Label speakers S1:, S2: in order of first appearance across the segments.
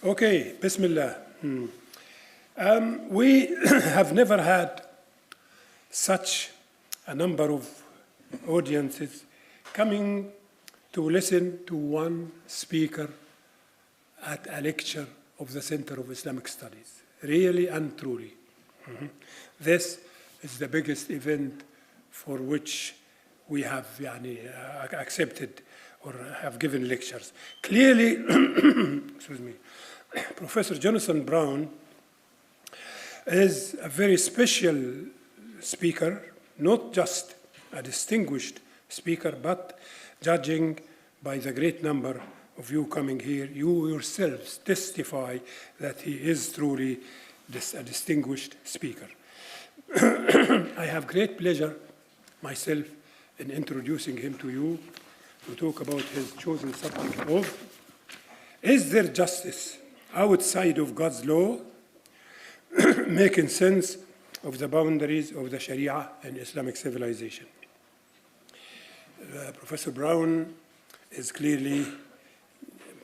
S1: Okay, Bismillah. We have never had such a number of audiences coming to listen to one speaker at a lecture of the Center of Islamic Studies, really and truly. This is the biggest event for which we have accepted or have given lectures. Clearly, excuse me, Professor Jonathan Brown is a very special speaker, not just a distinguished speaker, but judging by the great number of you coming here, you yourselves testify that he is truly a distinguished speaker. I have great pleasure myself in introducing him to you to talk about his chosen subject of, is there justice outside of God's law, making sense of the boundaries of the Sharia and Islamic civilization. Professor Brown is clearly a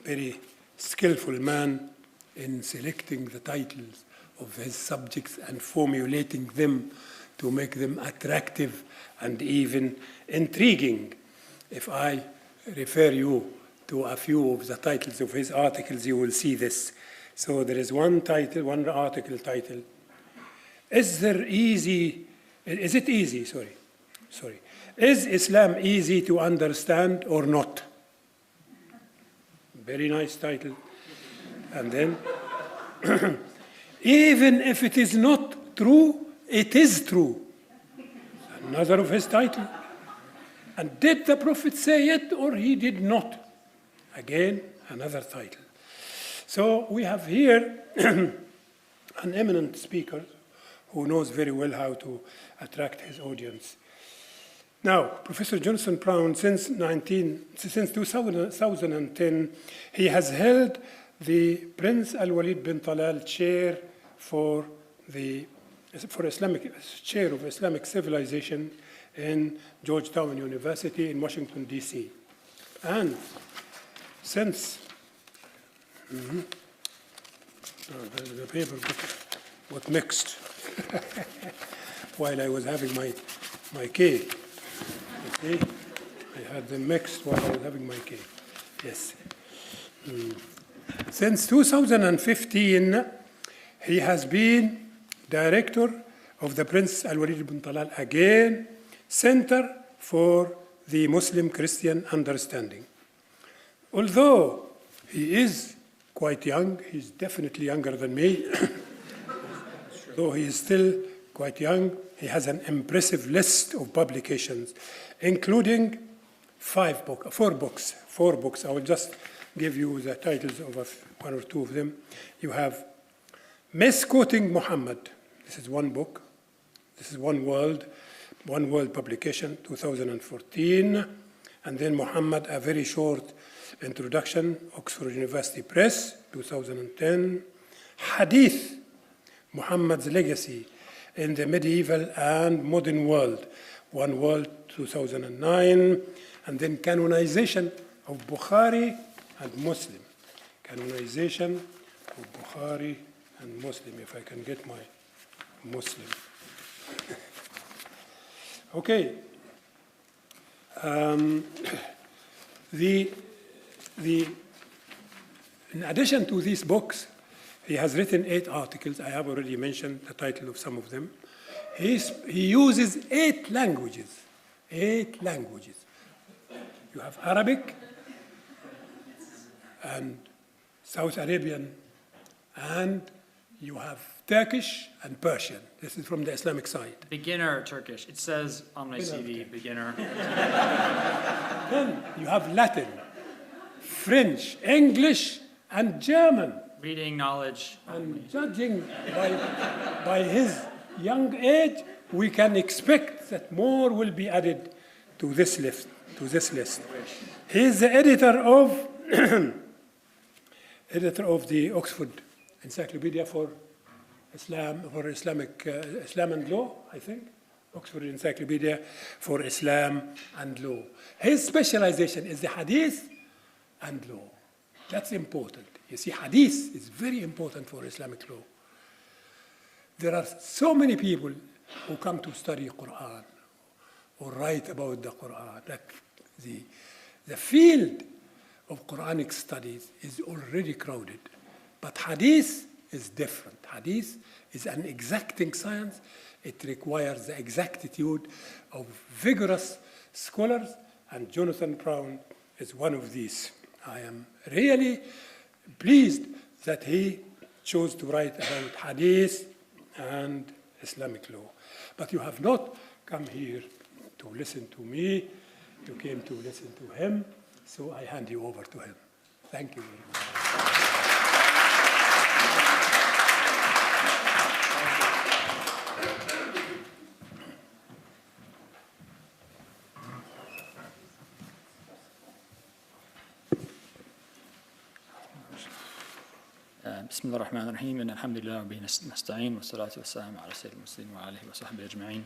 S1: very skillful man in selecting the titles of his subjects and formulating them to make them attractive and even intriguing. If I refer you to a few of the titles of his articles, you will see this. So there is one article titled, Is it easy, is Islam easy to understand or not? Very nice title. And then, even if it is not true, it is true. Another of his title. And did the Prophet say it or he did not? Again, another title. So we have here an eminent speaker who knows very well how to attract his audience. Now, Professor Jonathan Brown, since 2010, he has held the Prince Al-Walid bin Talal Chair for Chair of Islamic Civilization in Georgetown University in Washington, D.C. And since the paper got mixed while I was having my cake. Okay? I had them mixed while I was having my cake. Yes. Since 2015, he has been director of the Prince Al-Walid bin Talal again Center for the Muslim-Christian Understanding. Although he is quite young, he's definitely younger than me, though he is still quite young, he has an impressive list of publications, including 4 books. I will just give you the titles of one or two of them. You have Misquoting Muhammad. This is one book. This is One World publication, 2014. And then Muhammad, a very short introduction, Oxford University Press, 2010. Hadith, Muhammad's Legacy in the Medieval and Modern World, One World, 2009. And then Canonization of Bukhari and Muslim. Canonization of Bukhari and Muslim, if I can get my Muslim. Okay. In addition to these books, he has written 8 articles. I have already mentioned the title of some of them. He uses 8 languages. 8 languages. You have Arabic and South Arabian, and you have Turkish and Persian. This is from the Islamic side.
S2: Beginner Turkish. It says on my CV, beginner.
S1: Then you have Latin, French, English, and German.
S2: Reading, knowledge.
S1: And judging by his young age, we can expect that more will be added to this list. He is the editor of the Oxford Encyclopedia for Islam, Islam and Law, I think. Oxford Encyclopedia for Islam and Law. His specialization is the Hadith and Law. That's important. You see, hadith is very important for Islamic law. There are so many people who come to study Quran or write about the Quran. Like the field of Quranic studies is already crowded. But hadith is different. Hadith is an exacting science. It requires the exactitude of vigorous scholars, and Jonathan Brown is one of these. I am really pleased that he chose to write about hadith and Islamic law. But you have not come here to listen to me. You came to listen to him. So I hand you over to him. Thank you very much.
S2: بسم الله الرحمن الرحيم إن الحمد لله وبه نستعين والصلاة والسلام على سيد المرسلين وعلى آله وصحبه أجمعين.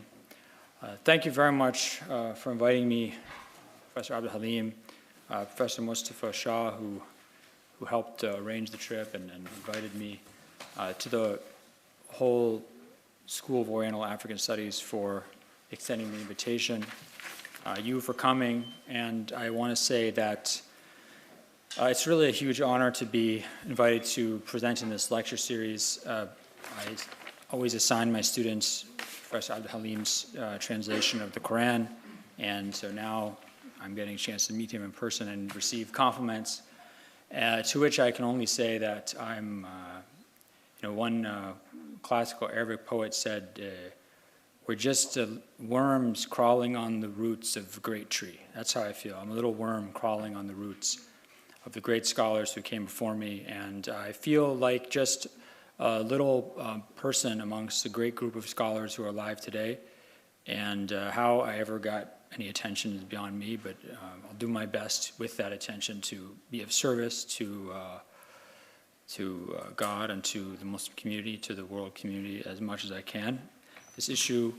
S2: Thank you very much for inviting me, Professor Abdul Halim, Professor Mustafa Shah, who helped arrange the trip and invited me, to the whole School of Oriental African Studies for extending the invitation, you for coming, and I want to say that it's really a huge honor to be invited to present in this lecture series. I always assign my students Professor Abdul Halim's translation of the Quran, and so now I'm getting a chance to meet him in person and receive compliments, to which I can only say that I'm, one classical Arabic poet said, we're just worms crawling on the roots of a great tree. That's how I feel. I'm a little worm crawling on the roots of the great scholars who came before me, and I feel like just a little person amongst a great group of scholars who are alive today, and how I ever got any attention is beyond me, but I'll do my best with that attention to be of service to God and to the Muslim community, to the world community as much as I can. This issue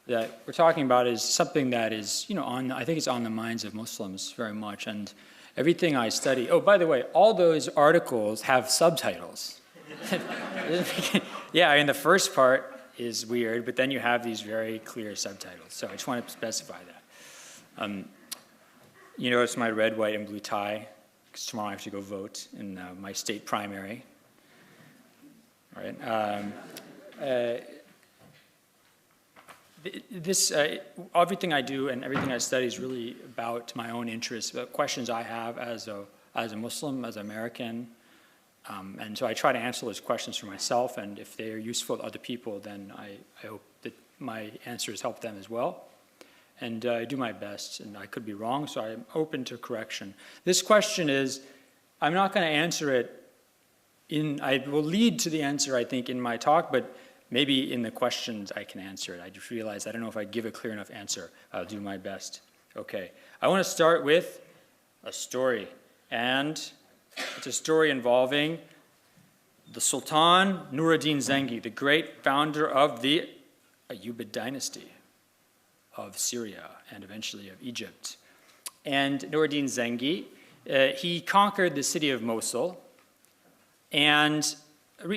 S2: that we're talking about is something that is, I think it's on the minds of Muslims very much, and everything I study, oh, by the way, all those articles have subtitles. Yeah, I mean, the first part is weird, but then you have these very clear subtitles. So I just want to specify that. You notice my red, white, and blue tie, because tomorrow I have to go vote in my state primary. All right. Everything I do and everything I study is really about my own interests, about questions I have as a Muslim, as an American. And so I try to answer those questions for myself, and if they are useful to other people, then I hope that my answers help them as well. And I do my best, and I could be wrong, so I'm open to correction. This question is, I'm not going to answer it I will lead to the answer, I think, in my talk, but maybe in the questions I can answer it. I just realized I don't know if I give a clear enough answer. I'll do my best. Okay. I want to start with a story. And it's a story involving the Sultan Nur-ad-Din Zengi, the great founder of the Ayyubid dynasty of Syria and eventually of Egypt. And Nur-ad-Din Zengi, he conquered the city of Mosul. And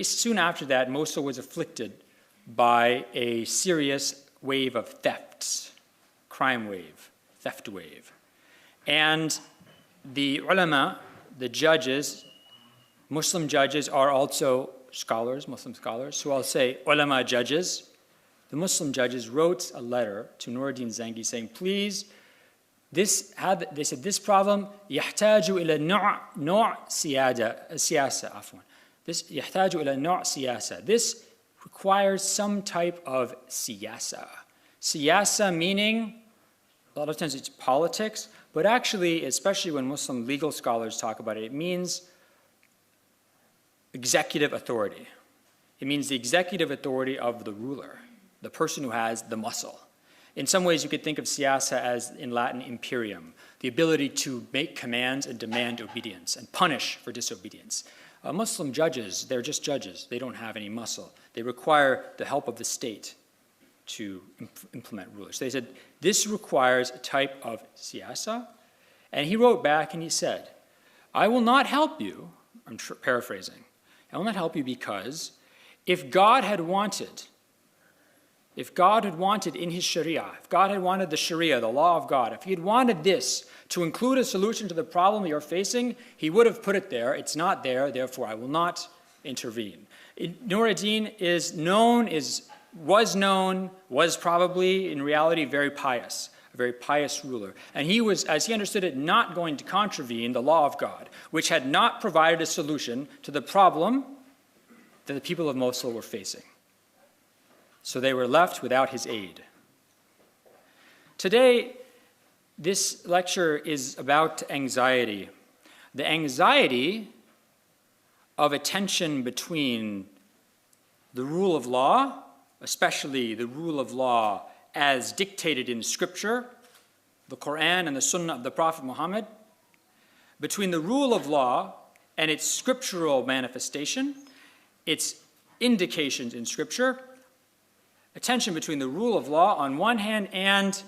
S2: soon after that, Mosul was afflicted by a serious wave of thefts, crime wave, theft wave. And the ulama, the judges, Muslim judges are also scholars, Muslim scholars, so I'll say ulama judges. The Muslim judges wrote a letter to Nur-ad-Din Zengi saying, please, they said, this problem, يحتاج إلى نوع سياسة, عفوا. This يحتاج إلى نوع سياسة. This requires some type of siyasa. Siyasa meaning, a lot of times it's politics, but actually, especially when Muslim legal scholars talk about it, it means executive authority. It means the executive authority of the ruler, the person who has the muscle. In some ways, you could think of siyasa as, in Latin, imperium, the ability to make commands and demand obedience and punish for disobedience. Muslim judges, they're just judges. They don't have any muscle. They require the help of the state to implement rulers. They said, this requires a type of siyasa. And he wrote back and he said, I will not help you, I'm paraphrasing, I will not help you because if God had wanted in his Sharia, if God had wanted the Sharia, the law of God, if he had wanted this to include a solution to the problem you're facing, he would have put it there. It's not there, therefore I will not intervene. Nur ad-Din was probably in reality very pious, a very pious ruler. And he was, as he understood it, not going to contravene the law of God, which had not provided a solution to the problem that the people of Mosul were facing. So they were left without his aid. Today, this lecture is about anxiety. The anxiety of a tension between the rule of law, especially the rule of law as dictated in Scripture, the Quran and the Sunnah of the Prophet Muhammad, between the rule of law and its scriptural manifestation, its indications in Scripture, a tension between the rule of law on one hand and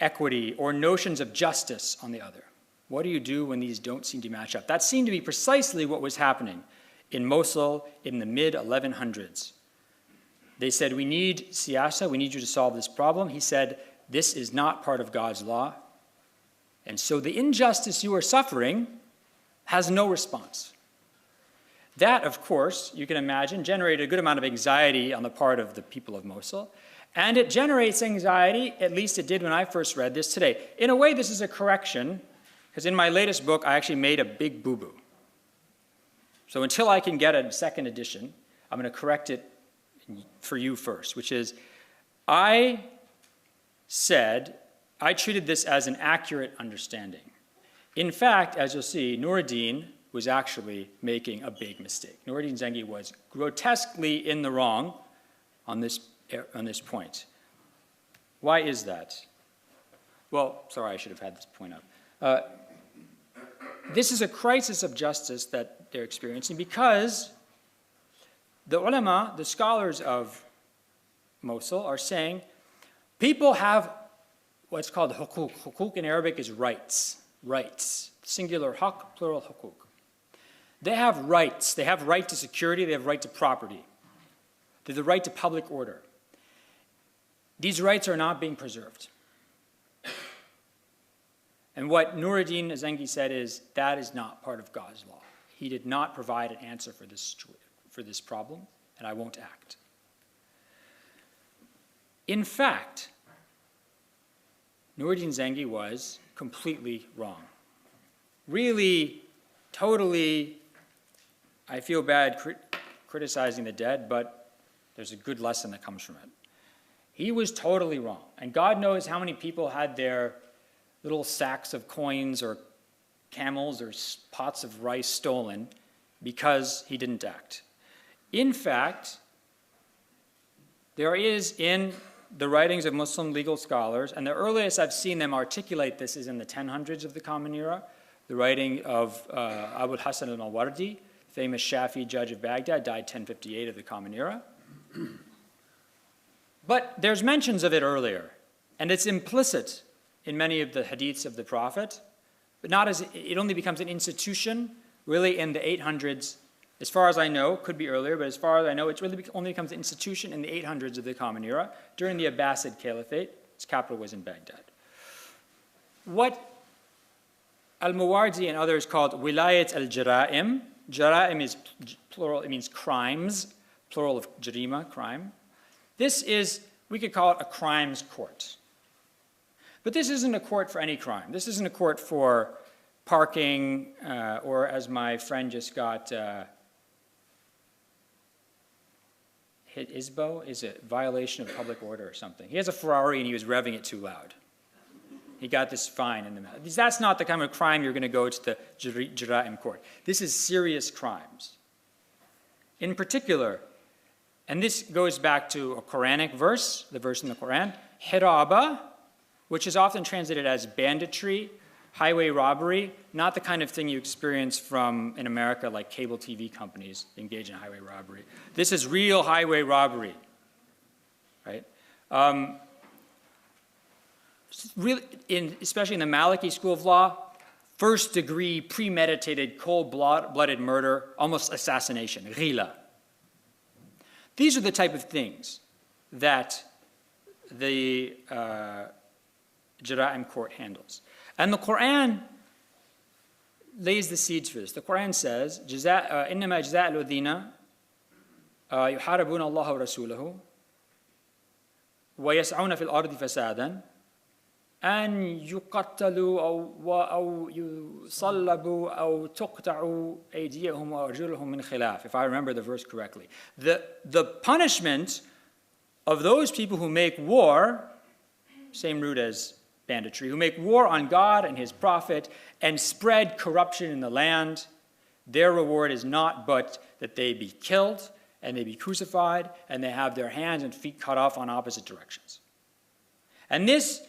S2: equity or notions of justice on the other. What do you do when these don't seem to match up? That seemed to be precisely what was happening in Mosul in the mid-1100s. They said, we need siyasa, we need you to solve this problem. He said, this is not part of God's law. And so the injustice you are suffering has no response. That, of course, you can imagine, generated a good amount of anxiety on the part of the people of Mosul. And it generates anxiety, at least it did when I first read this today. In a way, this is a correction, because in my latest book, I actually made a big boo-boo. So until I can get a second edition, I'm going to correct it for you first, which is, I treated this as an accurate understanding. In fact, as you'll see, Nur ad-Din was actually making a big mistake. Nur ad-Din Zengi was grotesquely in the wrong on this point. Why is that? Well, sorry, I should have had this point up. This is a crisis of justice that they're experiencing because the ulama, the scholars of Mosul, are saying people have what's called hukuk. Hukuk in Arabic is rights. Rights. Singular haq, plural hukuk. They have rights. They have right to security. They have right to property. They have the right to public order. These rights are not being preserved. And what Nur ad-Din Zengi said is, that is not part of God's law. He did not provide an answer for this problem, and I won't act. In fact, Nur ad-Din Zengi was completely wrong. Really, totally, I feel bad criticizing the dead, but there's a good lesson that comes from it. He was totally wrong. And God knows how many people had their little sacks of coins or camels or pots of rice stolen because he didn't act. In fact, there is in the writings of Muslim legal scholars, and the earliest I've seen them articulate this is in the 1000s of the Common Era, the writing of Abu al-Hasan al-Mawardi, famous Shafi judge of Baghdad, died 1058 of the Common Era. But there's mentions of it earlier, and it's implicit in many of the hadiths of the Prophet, but not as it only becomes an institution really in the 800s. As far as I know, could be earlier, but as far as I know, it really only becomes an institution in the 800s of the Common Era during the Abbasid Caliphate. Its capital was in Baghdad. What Al-Mawardi and others called wilayat al-jara'im. Jara'im is plural, it means crimes, plural of jarima, crime. This is, we could call it a crimes court. But this isn't a court for any crime. This isn't a court for parking, or as my friend just got hit ISBO, is a violation of public order or something. He has a Ferrari and he was revving it too loud. He got this fine in the mail. That's not the kind of crime you're going to go to the Jara'im court. This is serious crimes. In particular, and this goes back to a Quranic verse, the verse in the Quran, hiraba, which is often translated as banditry, highway robbery, not the kind of thing you experience from, in America, like cable TV companies engage in highway robbery. This is real highway robbery, right? Really, especially in the Maliki school of law, first-degree, premeditated, cold-blooded murder, almost assassination, ghila. These are the type of things that the Jara'im court handles. And the Quran lays the seeds for this. The Quran says, إِنَّمَا جَزَاءُ الَّذِينَ يُحَارِبُونَ اللَّهَ وَرَسُولَهُ وَيَسْعُونَ فِي الْأَرْضِ فَسَادًا أن يقتلوا أو يصلبوا أو تقطعوا أيديهم وأرجلهم من خلاف, if I remember the verse correctly. The punishment of those people who make war, same root as banditry, who make war on God and His Prophet and spread corruption in the land, their reward is not but that they be killed and they be crucified and they have their hands and feet cut off on opposite directions. And this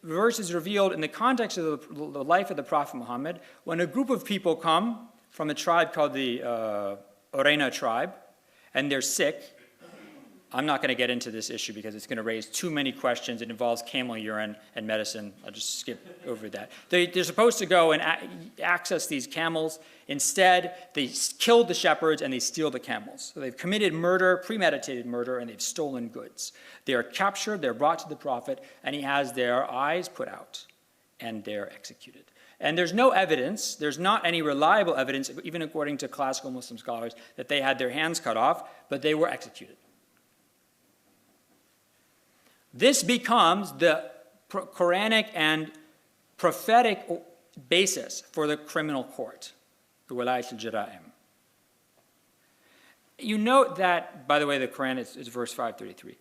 S2: verse is revealed in the context of the life of the Prophet Muhammad, when a group of people come from a tribe called the Urayna tribe, and they're sick. I'm not going to get into this issue because it's going to raise too many questions. It involves camel urine and medicine. I'll just skip over that. They're supposed to go and access these camels. Instead, they kill the shepherds and they steal the camels. So they've committed murder, premeditated murder, and they've stolen goods. They are captured, they're brought to the Prophet, and he has their eyes put out, and they're executed. And there's no evidence, there's not any reliable evidence, even according to classical Muslim scholars, that they had their hands cut off, but they were executed. This becomes the Quranic and prophetic basis for the criminal court, the Walayat al-Jara'im. You note that, by the way, the Quran is verse 533.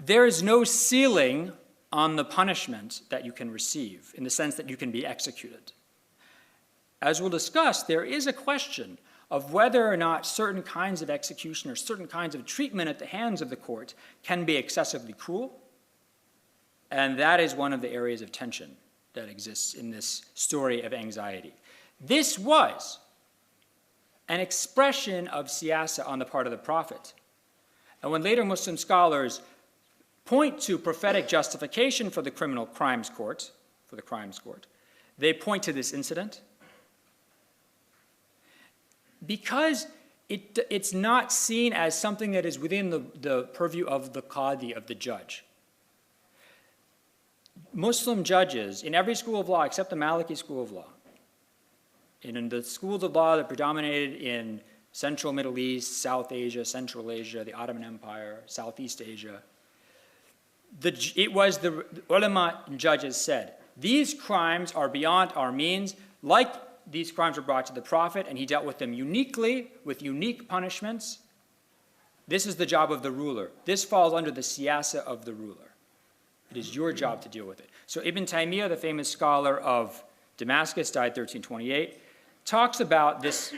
S2: There is no ceiling on the punishment that you can receive, in the sense that you can be executed. As we'll discuss, there is a question of whether or not certain kinds of execution or certain kinds of treatment at the hands of the court can be excessively cruel. And that is one of the areas of tension that exists in this story of anxiety. This was an expression of siyasa on the part of the Prophet. And when later Muslim scholars point to prophetic justification for the criminal crimes court, they point to this incident because it's not seen as something that is within the purview of the qadi, of the judge. Muslim judges in every school of law except the Maliki school of law, and in the schools of law that predominated in Central Middle East, South Asia, Central Asia, the Ottoman Empire, Southeast Asia, it was the ulama and judges said, these crimes are beyond our means, like these crimes were brought to the Prophet and he dealt with them uniquely, with unique punishments. This is the job of the ruler. This falls under the siyasa of the ruler. It is your job to deal with it. So Ibn Taymiyyah, the famous scholar of Damascus, died 1328, talks about this.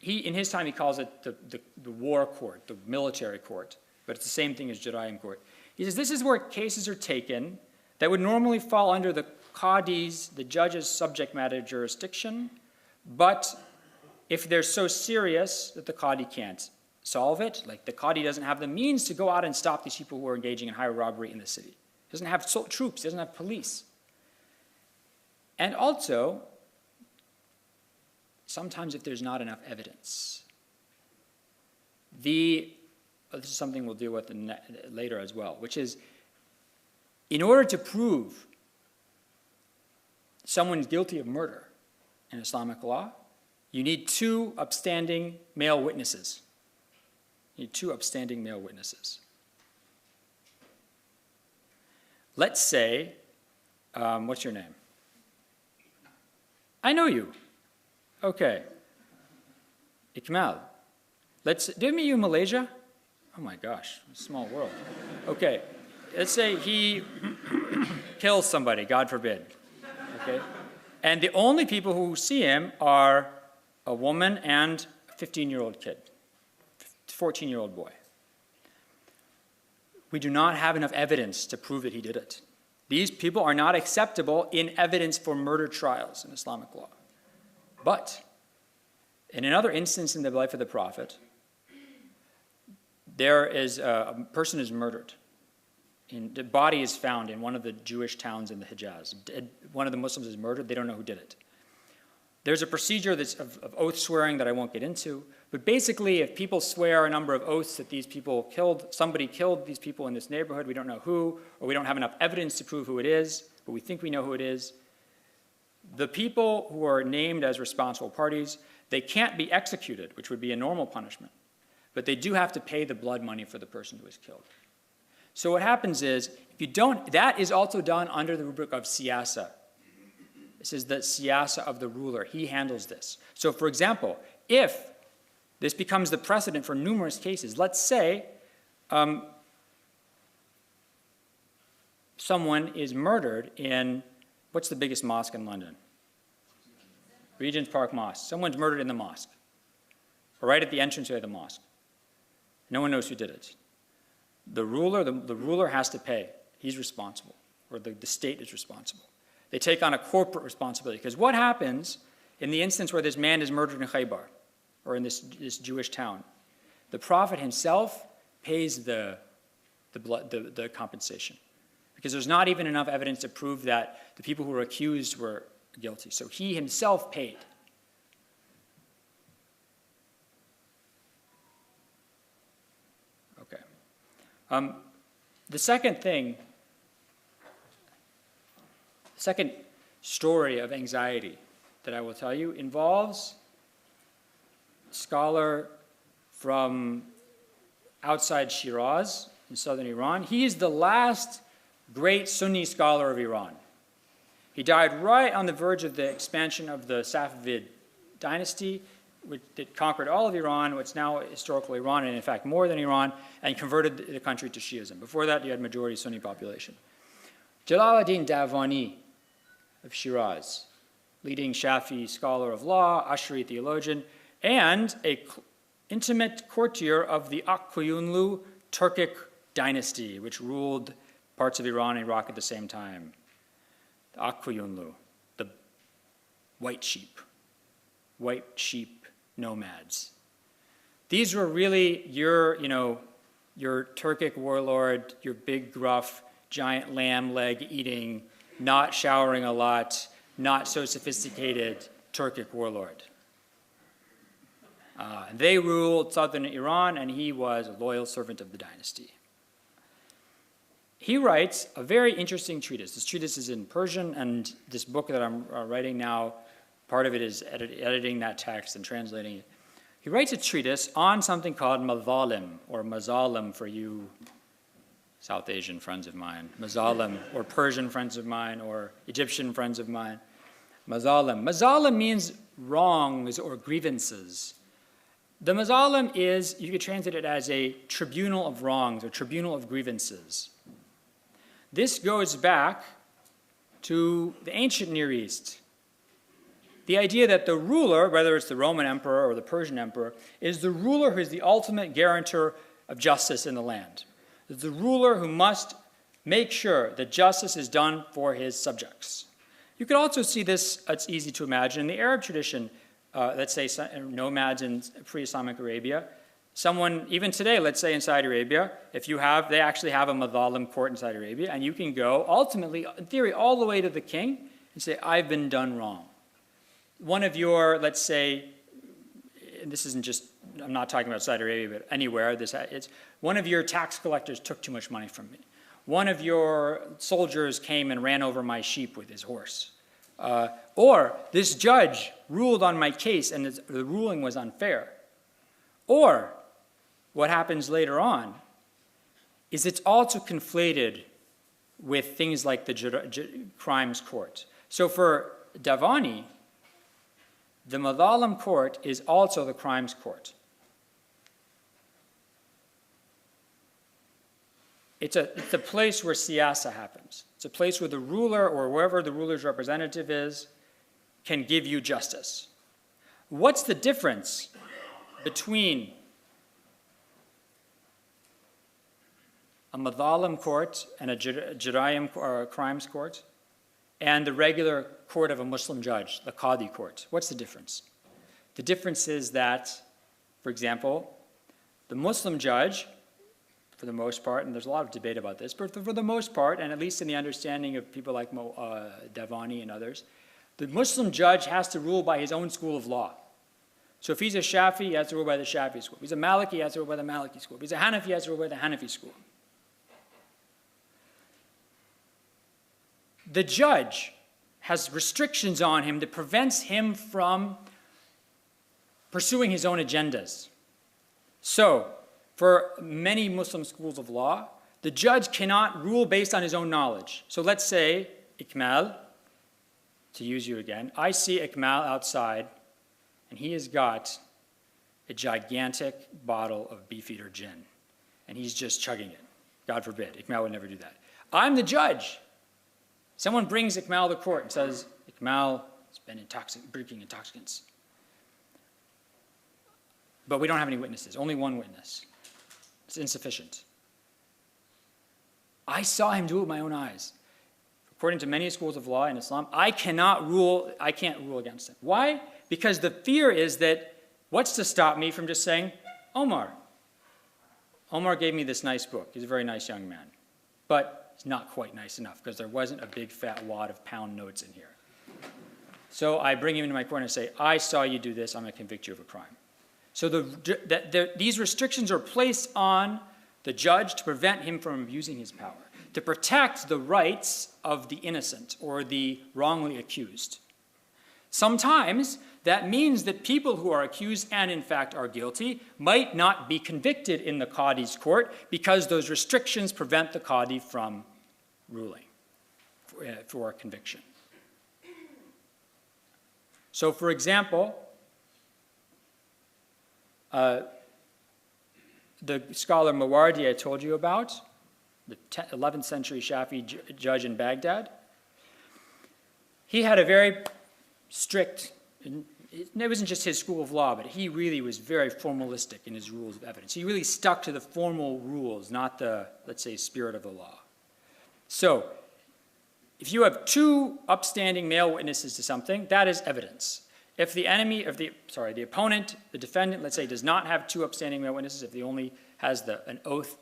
S2: In his time, he calls it the war court, the military court, but it's the same thing as Jara'im court. He says this is where cases are taken that would normally fall under the qadi's, the judge's subject matter jurisdiction, but if they're so serious that the qadi can't solve it, like the qadi doesn't have the means to go out and stop these people who are engaging in highway robbery in the city. Doesn't have troops, doesn't have police. And also, sometimes if there's not enough evidence, this is something we'll deal with later as well, which is, in order to prove someone's guilty of murder in Islamic law, you need two upstanding male witnesses. You need two upstanding male witnesses. Let's say, what's your name? I know you. Okay. Ikmal. Did I meet you in Malaysia? Oh my gosh, small world. Okay. Let's say he kills somebody, God forbid. Okay. And the only people who see him are a woman and a 15-year-old kid, 14-year-old boy. We do not have enough evidence to prove that he did it. These people are not acceptable in evidence for murder trials in Islamic law. But in another instance in the life of the Prophet, there is a person is murdered. The body is found in one of the Jewish towns in the Hijaz. One of the Muslims is murdered. They don't know who did it. There's a procedure that's of oath swearing that I won't get into, but basically if people swear a number of oaths that these people killed, somebody killed these people in this neighborhood, we don't know who, or we don't have enough evidence to prove who it is, but we think we know who it is, the people who are named as responsible parties, they can't be executed, which would be a normal punishment, but they do have to pay the blood money for the person who was killed. So what happens is, if you don't, that is also done under the rubric of siyasa. This is the siyasa of the ruler. He handles this. So for example, if this becomes the precedent for numerous cases, let's say someone is murdered in, what's the biggest mosque in London? Regent's Park Mosque. Someone's murdered in the mosque, or right at the entranceway of the mosque. No one knows who did it. The ruler has to pay. He's responsible, or the state is responsible. They take on a corporate responsibility. Because what happens in the instance where this man is murdered in Khaybar, or in this Jewish town? The Prophet himself pays the compensation. Because there's not even enough evidence to prove that the people who were accused were guilty. So he himself paid. Okay. The second thing, second story of anxiety that I will tell you involves a scholar from outside Shiraz in southern Iran. He is the last great Sunni scholar of Iran. He died right on the verge of the expansion of the Safavid dynasty, which conquered all of Iran, what's now historical Iran, and in fact more than Iran, and converted the country to Shiism. Before that, you had majority Sunni population. Jalaluddin Davani of Shiraz, leading Shafi scholar of law, Ash'ari theologian, and an intimate courtier of the Akkuyunlu Turkic dynasty, which ruled parts of Iran and Iraq at the same time. The Akkuyunlu, the white sheep nomads. These were really your Turkic warlord, your big, gruff, giant lamb leg eating, not showering a lot, not so sophisticated Turkic warlord. They ruled southern Iran, and he was a loyal servant of the dynasty. He writes a very interesting treatise. This treatise is in Persian, and this book that I'm writing now, part of it is editing that text and translating it. He writes a treatise on something called mazalim, or mazalim for you South Asian friends of mine, mazalim, or Persian friends of mine, or Egyptian friends of mine. Mazalim. Mazalim means wrongs or grievances. The mazalim is, you could translate it as a tribunal of wrongs or tribunal of grievances. This goes back to the ancient Near East. The idea that the ruler, whether it's the Roman emperor or the Persian emperor, is the ruler who is the ultimate guarantor of justice in the land. It's the ruler who must make sure that justice is done for his subjects. You could also see this, it's easy to imagine, in the Arab tradition, let's say nomads in pre-Islamic Arabia. Someone, even today, let's say in Saudi Arabia, they actually have a madhalim court in Saudi Arabia, and you can go, ultimately, in theory, all the way to the king and say, I've been done wrong. One of your, let's say, and this isn't just, I'm not talking about Saudi Arabia, but anywhere, it's one of your tax collectors took too much money from me. One of your soldiers came and ran over my sheep with his horse. Or this judge ruled on my case and the ruling was unfair. Or what happens later on is it's also conflated with things like the crimes court. So for Davani, the Madhalim court is also the crimes court. It's a place where siyasa happens. It's a place where the ruler or wherever the ruler's representative is can give you justice. What's the difference between a Madhalim court and a Jarayim or a crimes court and the regular court of a Muslim judge, the Qadi court? What's the difference? The difference is that, for example, the Muslim judge, for the most part, and there's a lot of debate about this, but for the most part, and at least in the understanding of people like Davani and others, The Muslim judge has to rule by his own school of law. So if he's a Shafi, he has to rule by the Shafi school. If he's a Maliki, he has to rule by the Maliki school. If he's a Hanafi, he has to rule by the Hanafi school. The judge has restrictions on him that prevents him from pursuing his own agendas. So, for many Muslim schools of law, the judge cannot rule based on his own knowledge. So let's say, Ikmal, to use you again, I see Ikmal outside, and he has got a gigantic bottle of Beefeater gin, and he's just chugging it. God forbid, Ikmal would never do that. I'm the judge. Someone brings Ikmal to court and says, Ikmal has been drinking intoxicants. But we don't have any witnesses, only one witness. It's insufficient. I saw him do it with my own eyes. According to many schools of law in Islam, I can't rule against him. Why? Because the fear is that, what's to stop me from just saying, Omar gave me this nice book. He's a very nice young man. But he's not quite nice enough because there wasn't a big fat wad of pound notes in here. So I bring him into my court and say, I saw you do this, I'm going to convict you of a crime. So these restrictions are placed on the judge to prevent him from abusing his power, to protect the rights of the innocent or the wrongly accused. Sometimes that means that people who are accused and in fact are guilty might not be convicted in the Qadi's court because those restrictions prevent the Qadi from ruling for conviction. So for example, the scholar Mawardi I told you about, the 11th century Shafi judge in Baghdad, he had a very strict, it wasn't just his school of law, but he really was very formalistic in his rules of evidence. He really stuck to the formal rules, not the, let's say, spirit of the law. So, if you have two upstanding male witnesses to something, that is evidence. If the the opponent, the defendant, let's say, does not have two upstanding male witnesses, if he only has an oath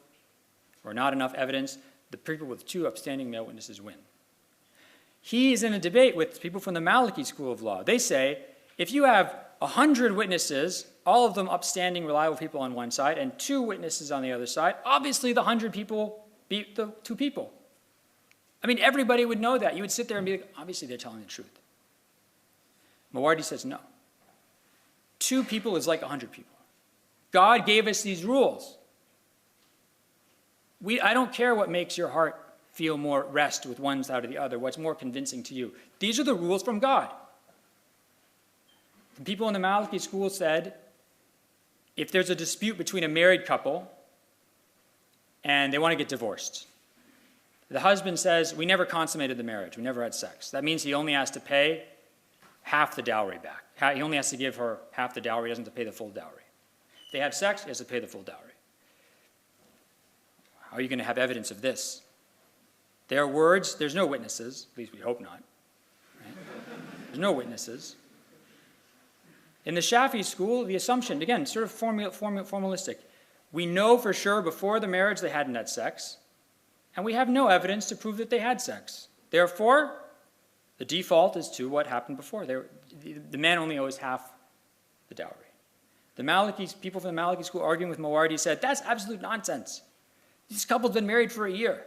S2: or not enough evidence, the people with two upstanding male witnesses win. He is in a debate with people from the Maliki school of law. They say, if you have 100 witnesses, all of them upstanding, reliable people on one side, and 2 witnesses on the other side, obviously the 100 people beat the 2 people. I mean, everybody would know that. You would sit there and be like, obviously they're telling the truth. Mawardi says no. 2 people is like 100 people. God gave us these rules. I don't care what makes your heart feel more rest with one side or the other, what's more convincing to you. These are the rules from God. The people in the Maliki school said, if there's a dispute between a married couple and they want to get divorced, the husband says, we never consummated the marriage, we never had sex. That means he only has to pay half the dowry back. He only has to give her half the dowry, he doesn't have to pay the full dowry. If they have sex, he has to pay the full dowry. How are you going to have evidence of this? Their words, there's no witnesses, at least we hope not. Right? There's no witnesses. In the Shafi school, the assumption, again, sort of formalistic. We know for sure before the marriage they hadn't had sex, and we have no evidence to prove that they had sex. Therefore, the default is to what happened before. The man only owes half the dowry. The Malikis, people from the Maliki school arguing with Mawardi said, that's absolute nonsense. These couples have been married for a year.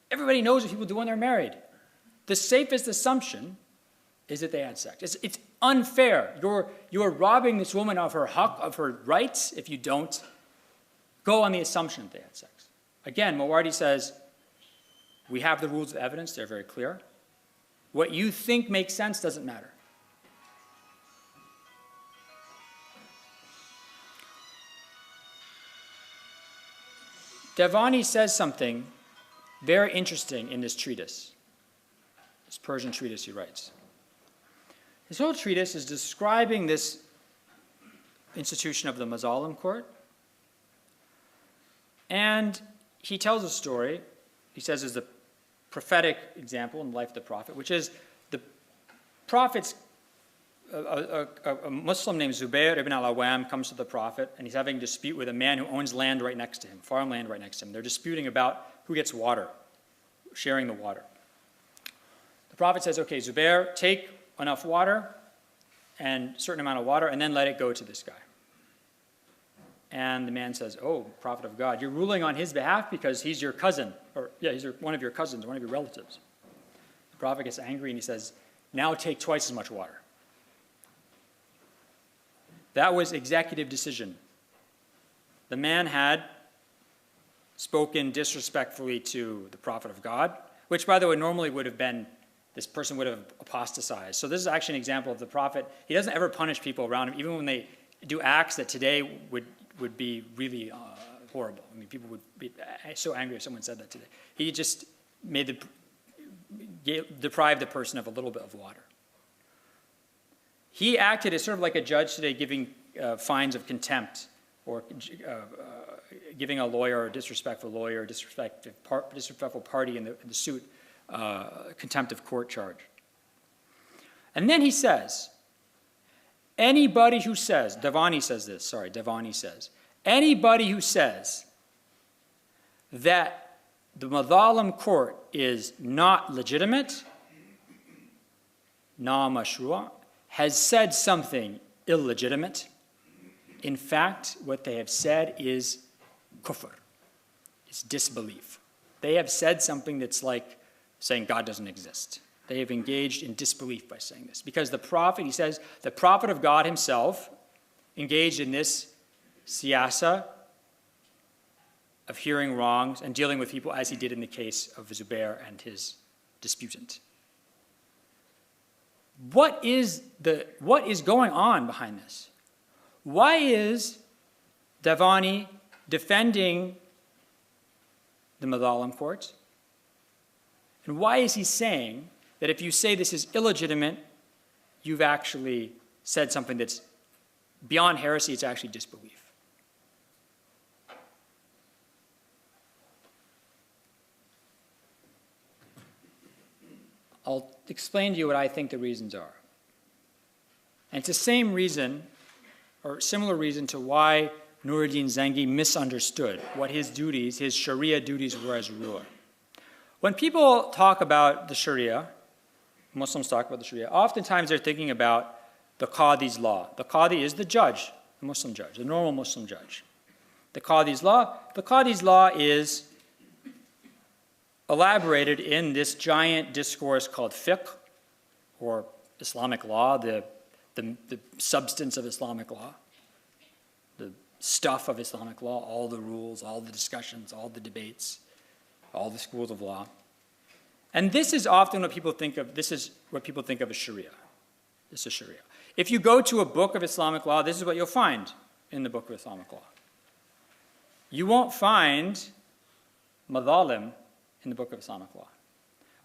S2: Everybody knows what people do when they're married. The safest assumption is that they had sex. It's unfair. You're robbing this woman of her haq, of her rights, if you don't go on the assumption that they had sex. Again, Mawardi says, we have the rules of evidence, they're very clear. What you think makes sense doesn't matter. Davani says something very interesting in this treatise, this Persian treatise he writes. His whole treatise is describing this institution of the Mazalim court. And he tells a story, he says is the prophetic example in the life of the prophet, which is the prophet's, a Muslim named Zubair ibn al-Awwam comes to the prophet, and he's having a dispute with a man who owns land right next to him, farmland right next to him. They're disputing about who gets water, sharing the water. The prophet says, okay, Zubair, take enough water and a certain amount of water, and then let it go to this guy. And the man says, oh, prophet of God, you're ruling on his behalf because he's your cousin, or yeah, he's one of your cousins, one of your relatives. The prophet gets angry and he says, now take twice as much water. That was executive decision. The man had spoken disrespectfully to the prophet of God, which, by the way, normally would have been, this person would have apostatized. So this is actually an example of the prophet. He doesn't ever punish people around him, even when they do acts that today would be really horrible. I mean, people would be so angry if someone said that today. He just deprived the person of a little bit of water. He acted as sort of like a judge today, giving fines of contempt, or giving a lawyer, a disrespectful lawyer, a disrespectful party in the suit, contempt of court charge. And then he says, anybody who says, Davani says, anybody who says that the Madhalim court is not legitimate, na mashru'a, has said something illegitimate. In fact, what they have said is kufr, is disbelief. They have said something that's like saying God doesn't exist. They have engaged in disbelief by saying this. Because the prophet, he says, the prophet of God himself engaged in this siyasa of hearing wrongs and dealing with people as he did in the case of Zubair and his disputant. What is going on behind this? Why is Davani defending the Madhalim court? And why is he saying that if you say this is illegitimate, you've actually said something that's beyond heresy, it's actually disbelief? I'll explain to you what I think the reasons are. And it's the same reason, or similar reason, to why Nuruddin Zengi misunderstood what his duties, his Sharia duties, were as a ruler. When people talk about the Sharia, Muslims talk about the Sharia, oftentimes they're thinking about the Qadi's law. The Qadi is the judge, the Muslim judge, the normal Muslim judge. The Qadi's law is elaborated in this giant discourse called fiqh, or Islamic law, the substance of Islamic law, the stuff of Islamic law, all the rules, all the discussions, all the debates, all the schools of law. And this is often what people think of, this is what people think of as Sharia. This is Sharia. If you go to a book of Islamic law, this is what you'll find in the book of Islamic law. You won't find madhalim in the book of Islamic law.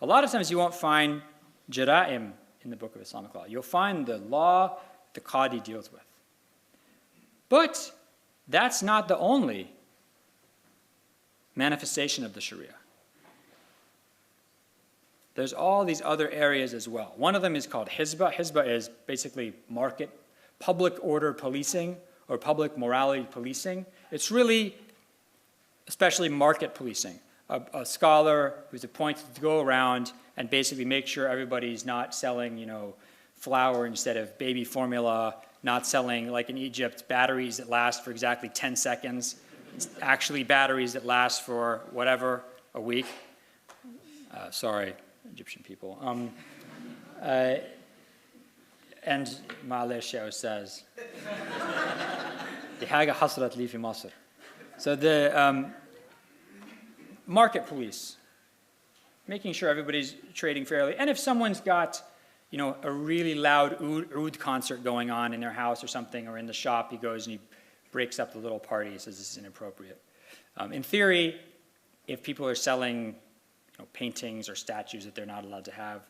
S2: A lot of times you won't find jara'im in the book of Islamic law. You'll find the law the Qadi deals with. But that's not the only manifestation of the Sharia. There's all these other areas as well. One of them is called Hizbah. Hizbah is basically public order policing, or public morality policing. It's really especially market policing. A scholar who's appointed to go around and basically make sure everybody's not selling, flour instead of baby formula, not selling, like in Egypt, batteries that last for exactly 10 seconds. It's actually batteries that last for whatever, a week. Sorry, Egyptian people. And Malaysia says, so the market police, making sure everybody's trading fairly. And if someone's got, a really loud oud concert going on in their house or something, or in the shop, he goes and he breaks up the little party. He says this is inappropriate. In theory, if people are selling paintings or statues that they're not allowed to have,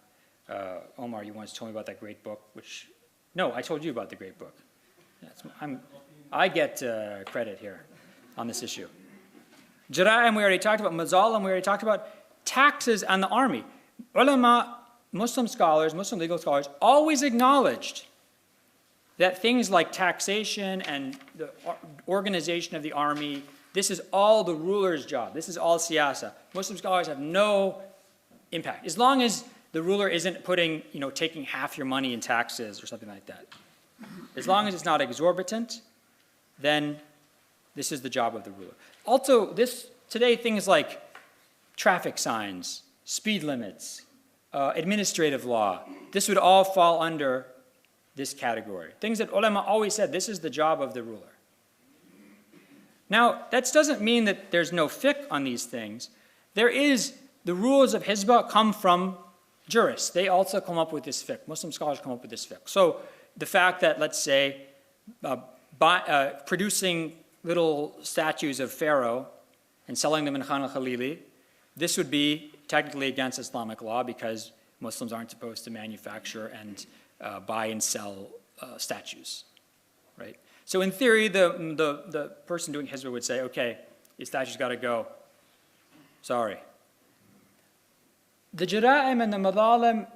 S2: Omar, you once told me about that great book, no, I told you about the great book. I get credit here on this issue. Jara'im, we already talked about. Mazalim, we already talked about. Taxes on the army. Ulama, Muslim scholars, Muslim legal scholars, always acknowledged that things like taxation and the organization of the army, this is all the ruler's job. This is all siyasa. Muslim scholars have no impact. As long as the ruler isn't putting, taking half your money in taxes or something like that. As long as it's not exorbitant, then this is the job of the ruler. Also, today things like traffic signs, speed limits, administrative law, this would all fall under this category. Things that ulama always said, this is the job of the ruler. Now, that doesn't mean that there's no fiqh on these things. The rules of Hizbah come from jurists. They also come up with this fiqh. Muslim scholars come up with this fiqh. So the fact that, let's say, producing little statues of Pharaoh and selling them in Khan al-Khalili, this would be technically against Islamic law because Muslims aren't supposed to manufacture and buy and sell statues, right? So in theory, the person doing Hizbah would say, okay, these statues got to go. Sorry. The jara'im and the madhalim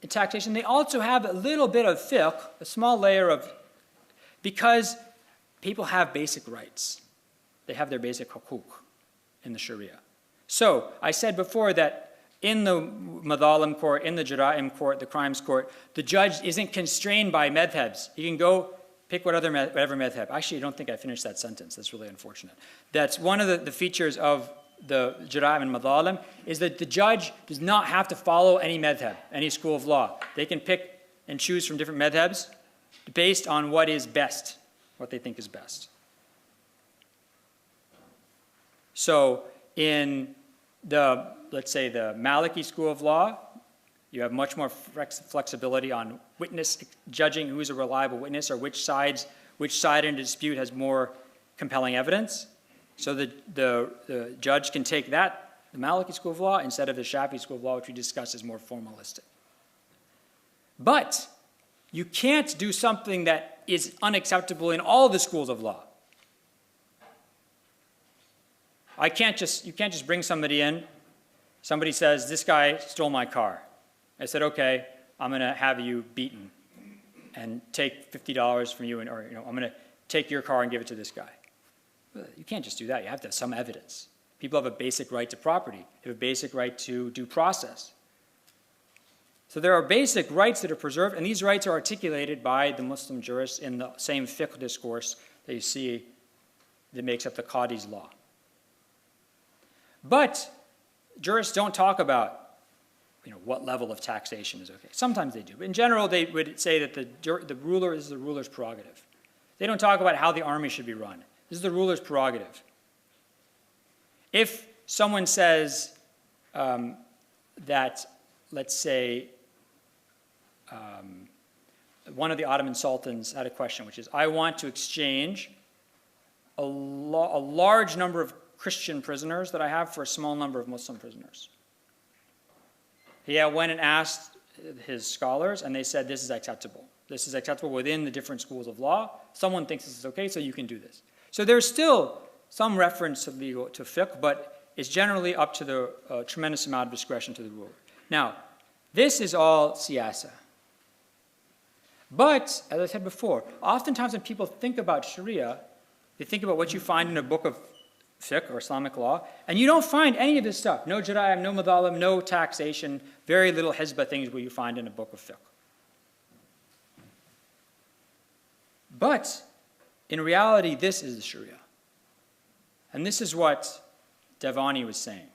S2: in taxation, they also have a little bit of fiqh, a small layer of, because people have basic rights. They have their basic hukuk in the Sharia. So I said before that in the madhalim court, in the jara'im court, the crimes court, the judge isn't constrained by madhabs. He can go pick whatever madhab. Actually, I don't think I finished that sentence. That's really unfortunate. That's one of the features of the jara'im and madhalim is that the judge does not have to follow any madhab, any school of law. They can pick and choose from different madhabs based on what is best, what they think is best. So in let's say the Maliki school of law, you have much more flexibility on judging who's a reliable witness or which side in a dispute has more compelling evidence. So the judge can take the Maliki school of law instead of the Shafi'i school of law, which we discussed is more formalistic. But you can't do something that is unacceptable in all the schools of law. You can't just bring somebody in. Somebody says, this guy stole my car. I said, okay, I'm going to have you beaten and take $50 from you, I'm going to take your car and give it to this guy. You can't just do that. You have to have some evidence. People have a basic right to property. They have a basic right to due process. So there are basic rights that are preserved, and these rights are articulated by the Muslim jurists in the same fiqh discourse that you see that makes up the Qadi's law. But jurists don't talk about what level of taxation is okay. Sometimes they do. But in general, they would say that the ruler is the ruler's prerogative. They don't talk about how the army should be run. This is the ruler's prerogative. If someone says that, let's say, one of the Ottoman sultans had a question, which is, I want to exchange a large number of Christian prisoners that I have for a small number of Muslim prisoners. He went and asked his scholars, and they said, this is acceptable. This is acceptable within the different schools of law. Someone thinks this is okay, so you can do this. So there's still some reference to fiqh, but it's generally up to the tremendous amount of discretion to the ruler. Now, this is all siyasa. But, as I said before, oftentimes when people think about Sharia, they think about what you find in a book of fiqh or Islamic law, and you don't find any of this stuff. No jara'im, no madhalim, no taxation, very little hizbah things will you find in a book of fiqh. But, in reality, this is the Sharia. And this is what Davani was saying.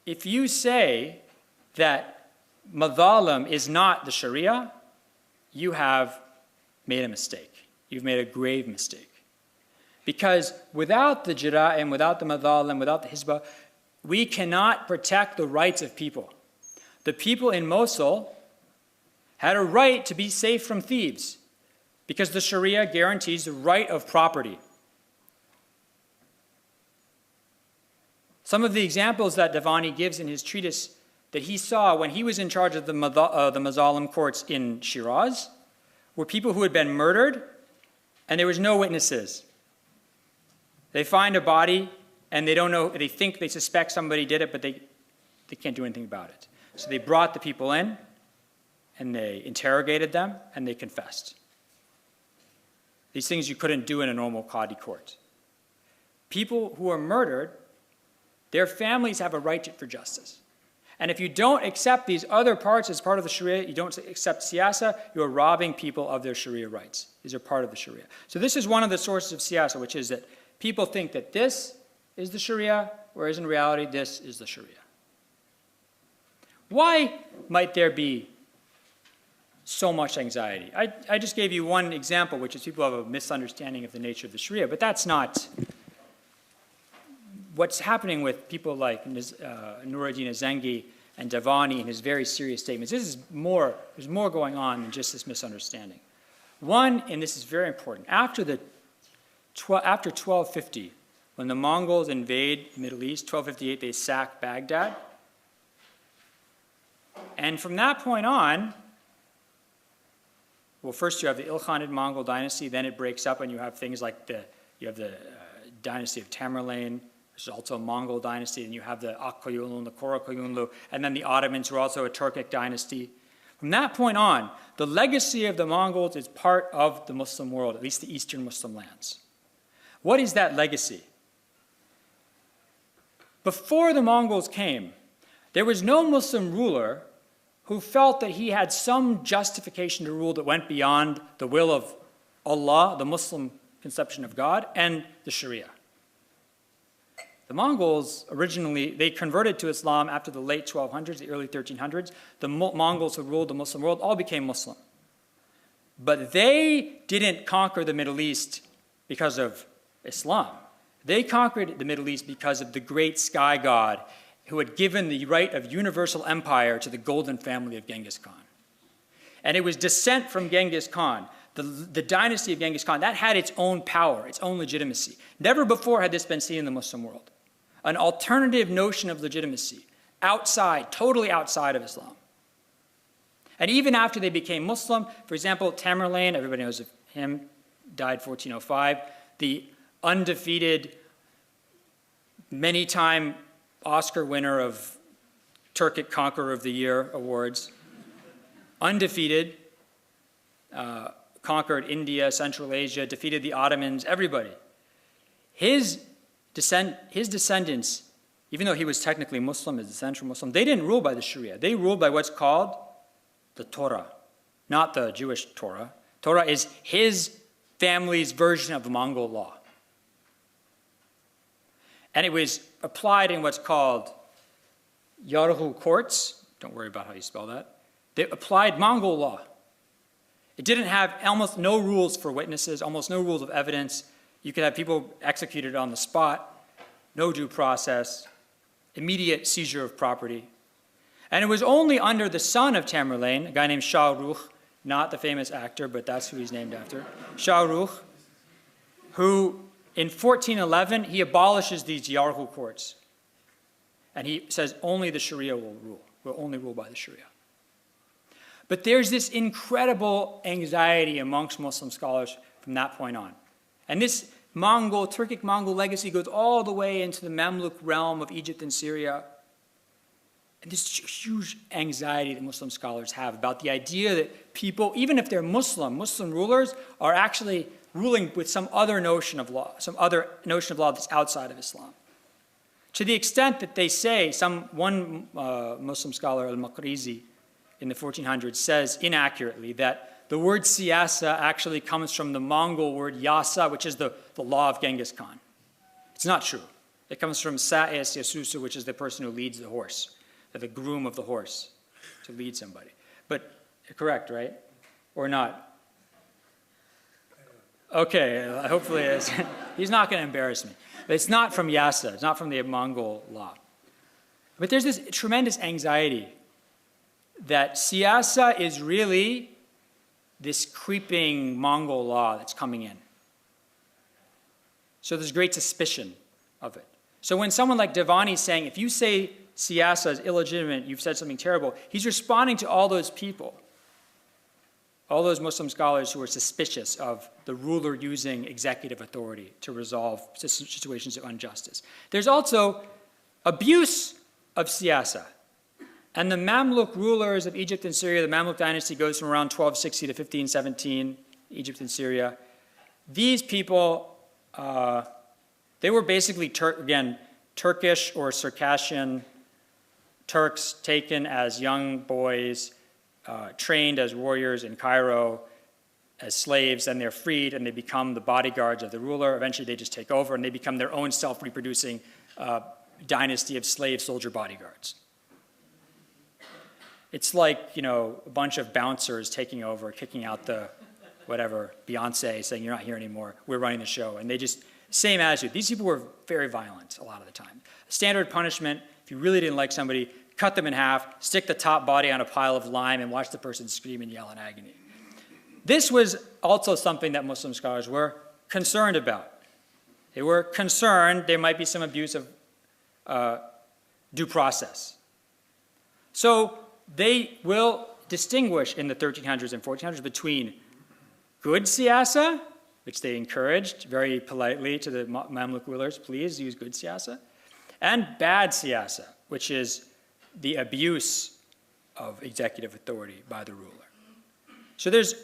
S2: If you say that madhalim is not the Sharia, you have made a mistake. You've made a grave mistake. Because without the jara'im, without the madhalim, without the hizbah, we cannot protect the rights of people. The people in Mosul had a right to be safe from thieves because the Sharia guarantees the right of property. Some of the examples that Davani gives in his treatise that he saw when he was in charge of the Mazalim courts in Shiraz were people who had been murdered and there was no witnesses. They find a body and they don't know, they suspect somebody did it, but they can't do anything about it. So they brought the people in and they interrogated them and they confessed. These things you couldn't do in a normal Qadi court. People who are murdered, their families have a right for justice. And if you don't accept these other parts as part of the Sharia, you don't accept siyasa, you are robbing people of their Sharia rights. These are part of the Sharia. So this is one of the sources of siyasa, which is that people think that this is the Sharia, whereas in reality, this is the Sharia. Why might there be so much anxiety? I just gave you one example, which is people have a misunderstanding of the nature of the Sharia, but that's not what's happening with people like Nuruddin Azengi and Davani in his very serious statements. There's more going on than just this misunderstanding. One, and this is very important, after 1250, when the Mongols invade the Middle East, 1258, they sack Baghdad. And from that point on, well, first you have the Ilkhanid Mongol dynasty, then it breaks up and you have things like the dynasty of Tamerlane, which is also a Mongol dynasty, and you have the Akkayunlu and the Korakayunlu, and then the Ottomans were also a Turkic dynasty. From that point on, the legacy of the Mongols is part of the Muslim world, at least the Eastern Muslim lands. What is that legacy? Before the Mongols came, there was no Muslim ruler who felt that he had some justification to rule that went beyond the will of Allah, the Muslim conception of God, and the Sharia. The Mongols originally, they converted to Islam after the late 1200s, the early 1300s. The Mongols who ruled the Muslim world all became Muslim. But they didn't conquer the Middle East because of Islam. They conquered the Middle East because of the great sky god who had given the right of universal empire to the golden family of Genghis Khan. And it was descent from Genghis Khan, the dynasty of Genghis Khan, that had its own power, its own legitimacy. Never before had this been seen in the Muslim world. An alternative notion of legitimacy, outside, totally outside of Islam. And even after they became Muslim, for example, Tamerlane, everybody knows of him, died 1405, the undefeated, many-time Oscar winner of Turkic Conqueror of the Year awards, undefeated, conquered India, Central Asia, defeated the Ottomans, everybody. His descendants, even though he was technically Muslim, his descendants were Muslim, they didn't rule by the Sharia. They ruled by what's called the Torah, not the Jewish Torah. Torah is his family's version of the Mongol law. And it was applied in what's called Yarhu courts. Don't worry about how you spell that. They applied Mongol law. It didn't have almost no rules for witnesses, almost no rules of evidence. You could have people executed on the spot, no due process, immediate seizure of property. And it was only under the son of Tamerlane, a guy named Shah Rukh, not the famous actor, but that's who he's named after, Shah Rukh, who in 1411, he abolishes these Yarhu courts. And he says only the Sharia will rule. We'll only rule by the Sharia. But there's this incredible anxiety amongst Muslim scholars from that point on. And this Turkic Mongol legacy goes all the way into the Mamluk realm of Egypt and Syria. And this huge anxiety that Muslim scholars have about the idea that people, even if they're Muslim rulers are actually ruling with some other notion of law, some other notion of law that's outside of Islam. To the extent that they say, one Muslim scholar, al-Maqrizi, in the 1400s says inaccurately that the word siyasa actually comes from the Mongol word yasa, which is the law of Genghis Khan. It's not true. It comes from sa'es yasusu, which is the person who leads the horse, the groom of the horse, to lead somebody. But correct, right? Or not? Okay, hopefully it is. He's not going to embarrass me. But it's not from Yasa. It's not from the Mongol law. But there's this tremendous anxiety that siyasa is really this creeping Mongol law that's coming in. So there's great suspicion of it. So when someone like Davani is saying, if you say siyasa is illegitimate, you've said something terrible, he's responding to all those people, all those Muslim scholars who are suspicious of the ruler using executive authority to resolve situations of injustice. There's also abuse of siyasa. And the Mamluk rulers of Egypt and Syria, the Mamluk dynasty goes from around 1260 to 1517, Egypt and Syria. These people, they were basically, again, Turkish or Circassian Turks taken as young boys, trained as warriors in Cairo, as slaves, and they're freed and they become the bodyguards of the ruler. Eventually they just take over and they become their own self-reproducing dynasty of slave soldier bodyguards. It's like, a bunch of bouncers taking over, kicking out the whatever, Beyonce, saying, you're not here anymore, we're running the show. And they just, same attitude. These people were very violent a lot of the time. Standard punishment, if you really didn't like somebody, cut them in half, stick the top body on a pile of lime, and watch the person scream and yell in agony. This was also something that Muslim scholars were concerned about. They were concerned there might be some abuse of due process. So they will distinguish in the 1300s and 1400s between good siyasa, which they encouraged very politely to the Mamluk rulers, please use good siyasa, and bad siyasa, which is the abuse of executive authority by the ruler. So there's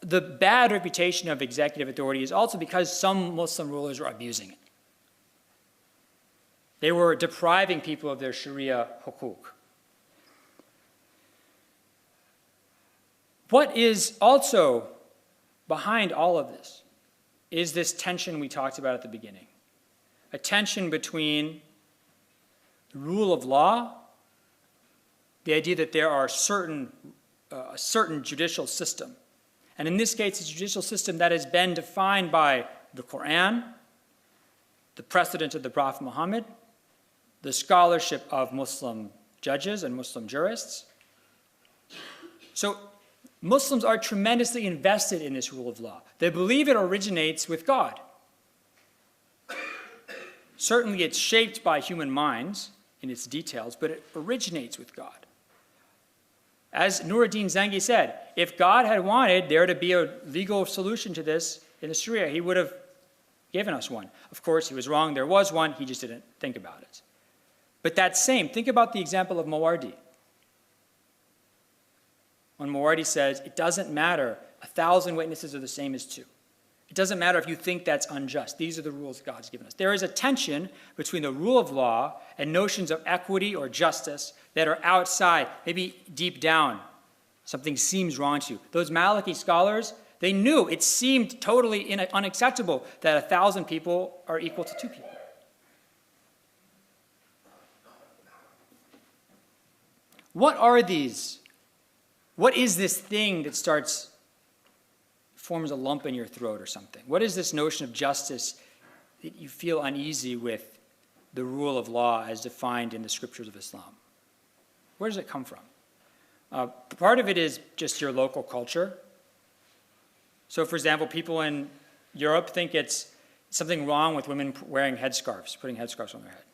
S2: the bad reputation of executive authority is also because some Muslim rulers were abusing it. They were depriving people of their Sharia hukuk. What is also behind all of this is this tension we talked about at the beginning. A tension between the rule of law, the idea that there are a certain judicial system. And in this case, it's a judicial system that has been defined by the Quran, the precedent of the Prophet Muhammad, the scholarship of Muslim judges and Muslim jurists. So Muslims are tremendously invested in this rule of law. They believe it originates with God. Certainly it's shaped by human minds in its details, but it originates with God. As Nuruddin Zengi said, if God had wanted there to be a legal solution to this in the Sharia, he would have given us one. Of course, he was wrong. There was one. He just didn't think about it. But think about the example of Mawardi. When Mawardi says, it doesn't matter, 1,000 witnesses are the same as 2. It doesn't matter if you think that's unjust. These are the rules God's given us. There is a tension between the rule of law and notions of equity or justice that are outside, maybe deep down. Something seems wrong to you. Those Maliki scholars, they knew it seemed totally unacceptable that 1,000 people are equal to 2 people. What are these? What is this thing that forms a lump in your throat or something? What is this notion of justice that you feel uneasy with the rule of law as defined in the scriptures of Islam? Where does it come from? Part of it is just your local culture. So, for example, people in Europe think it's something wrong with women wearing headscarves, putting headscarves on their head.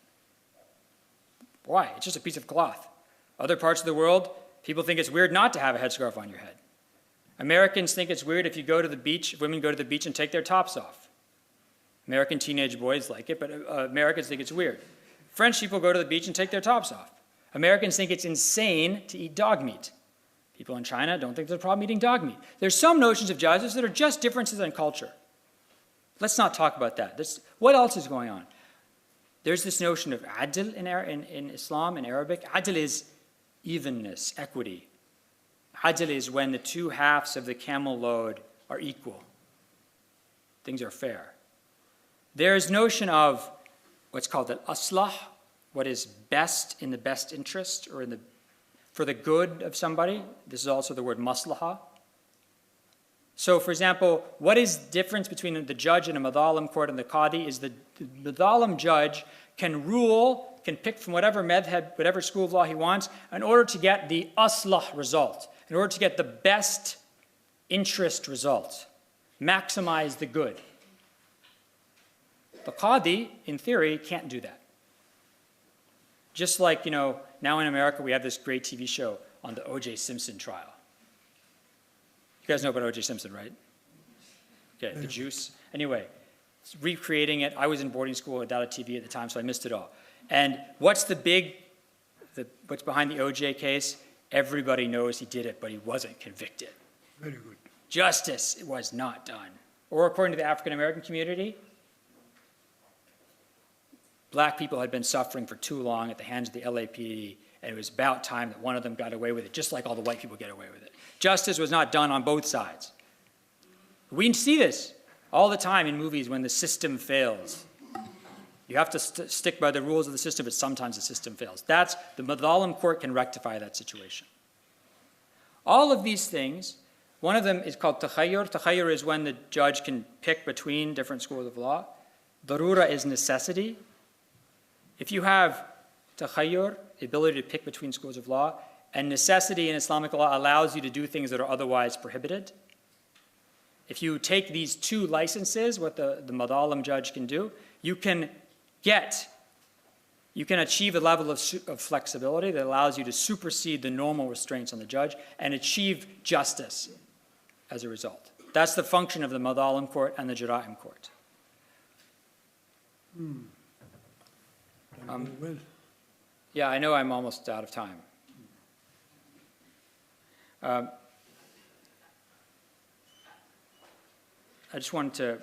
S2: Why? It's just a piece of cloth. Other parts of the world, people think it's weird not to have a headscarf on your head. Americans think it's weird if you go to the beach, if women go to the beach and take their tops off. American teenage boys like it, but Americans think it's weird. French people go to the beach and take their tops off. Americans think it's insane to eat dog meat. People in China don't think there's a problem eating dog meat. There's some notions of justice that are just differences in culture. Let's not talk about that. What else is going on? There's this notion of adl in Islam, in Arabic. Adl is evenness, equity. Adl is when the 2 halves of the camel load are equal. Things are fair. There's notion of what's called the aslah, what is best in the best interest or for the good of somebody. This is also the word maslaha. So, for example, what is the difference between the judge in a madhalim court and the qadi is the madhalim judge can rule, can pick from whatever madhab, whatever school of law he wants in order to get the aslah result, in order to get the best interest result, maximize the good. The qadi, in theory, can't do that. Just like, now in America we have this great TV show on the O.J. Simpson trial. You guys know about O.J. Simpson, right? Okay, The Juice. Anyway, recreating it. I was in boarding school without a TV at the time, so I missed it all. And what's what's behind the O.J. case? Everybody knows he did it, but he wasn't convicted.
S1: Very good.
S2: Justice was not done. Or according to the African American community, black people had been suffering for too long at the hands of the LAPD, and it was about time that one of them got away with it, just like all the white people get away with it. Justice was not done on both sides. We see this all the time in movies when the system fails. You have to stick by the rules of the system, but sometimes the system fails. The Madhalam court can rectify that situation. All of these things, one of them is called takhayyur. Takhayyur is when the judge can pick between different schools of law. Darura is necessity. If you have takhayyur, the ability to pick between schools of law, and necessity in Islamic law allows you to do things that are otherwise prohibited. If you take these two licenses, what the Madhalam judge can do, you can achieve a level of flexibility that allows you to supersede the normal restraints on the judge and achieve justice as a result. That's the function of the Madhalam court and the Jara'im court. Yeah, I know I'm almost out of time. I just wanted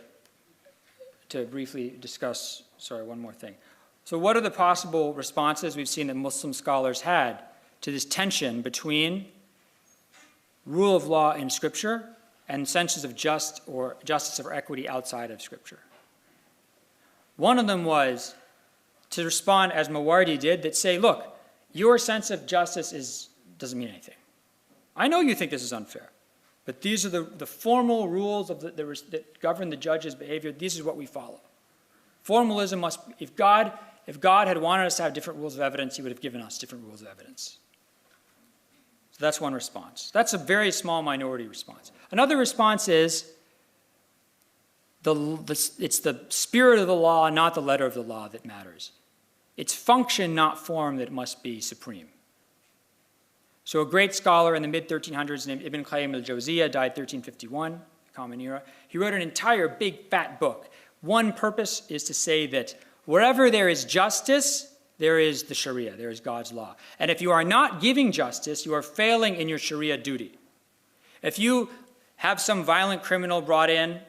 S2: to briefly discuss, one more thing. So what are the possible responses we've seen that Muslim scholars had to this tension between rule of law in Scripture and senses of justice or equity outside of Scripture? One of them was to respond as Mawardi did, that say, look, your sense of justice doesn't mean anything. I know you think this is unfair, but these are the formal rules that govern the judge's behavior. This is what we follow. Formalism must, if God had wanted us to have different rules of evidence, he would have given us different rules of evidence. So that's one response. That's a very small minority response. Another response is it's the spirit of the law, not the letter of the law that matters. It's function, not form, that must be supreme. So a great scholar in the mid-1300s named Ibn Qayyim al-Jawziyah died 1351, Common Era. He wrote an entire big fat book. One purpose is to say that wherever there is justice, there is the Sharia, there is God's law. And if you are not giving justice, you are failing in your Sharia duty. If you have some violent criminal brought in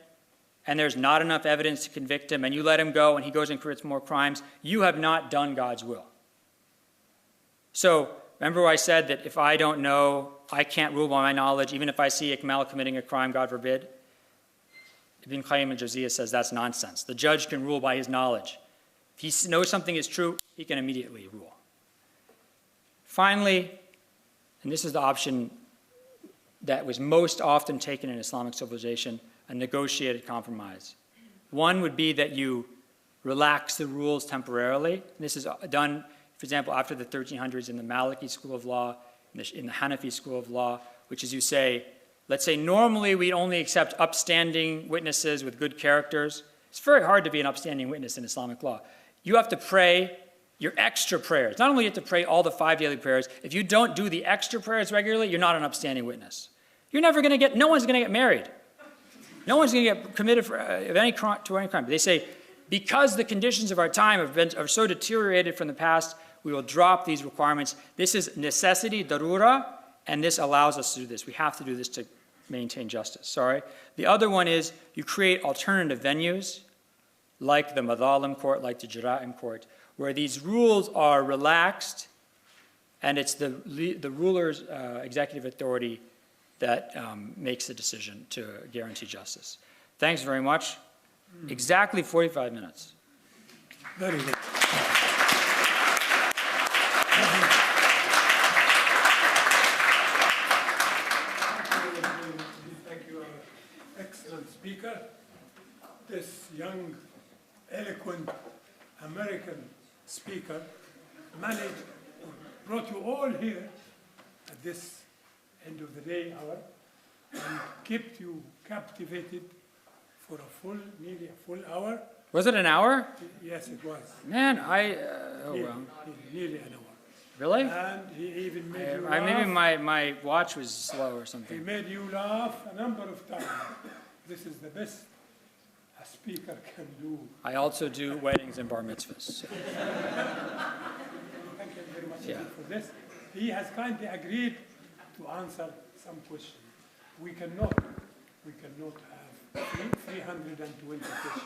S2: and there's not enough evidence to convict him and you let him go and he goes and commits more crimes, you have not done God's will. So remember I said that if I don't know, I can't rule by my knowledge, even if I see Ikmal committing a crime, God forbid? Ibn Qayyim al-Jawziyah says that's nonsense. The judge can rule by his knowledge. If he knows something is true, he can immediately rule. Finally, and this is the option that was most often taken in Islamic civilization, a negotiated compromise. One would be that you relax the rules temporarily. This is done, for example, after the 1300s in the Maliki school of law, in the Hanafi school of law, which is you say, let's say normally we only accept upstanding witnesses with good characters. It's very hard to be an upstanding witness in Islamic law. You have to pray your extra prayers. Not only do you have to pray all the 5 daily prayers, if you don't do the extra prayers regularly, you're not an upstanding witness. You're never going to no one's going to get married. No one's going to get committed to any crime. They say, because the conditions of our time are so deteriorated from the past, we will drop these requirements. This is necessity, darura, and this allows us to do this. We have to do this to maintain justice. The other one is you create alternative venues, like the Madhalam court, like the Jara'im court, where these rules are relaxed, and it's the ruler's executive authority that makes the decision to guarantee justice. Thanks very much. Exactly 45 minutes.
S1: Very good. Thank you, excellent speaker. This young, eloquent American speaker brought you all here at this end of the day hour and kept you captivated for nearly a full hour.
S2: Was it an hour?
S1: Yes, it was.
S2: Man,
S1: Nearly an hour.
S2: Really?
S1: And he even made you laugh.
S2: Maybe my watch was slow or something.
S1: He made you laugh a number of times. This is the best a speaker can do.
S2: I also do weddings and bar mitzvahs. So.
S1: Thank you very much for this. He has kindly agreed to answer some questions. We cannot have 320 questions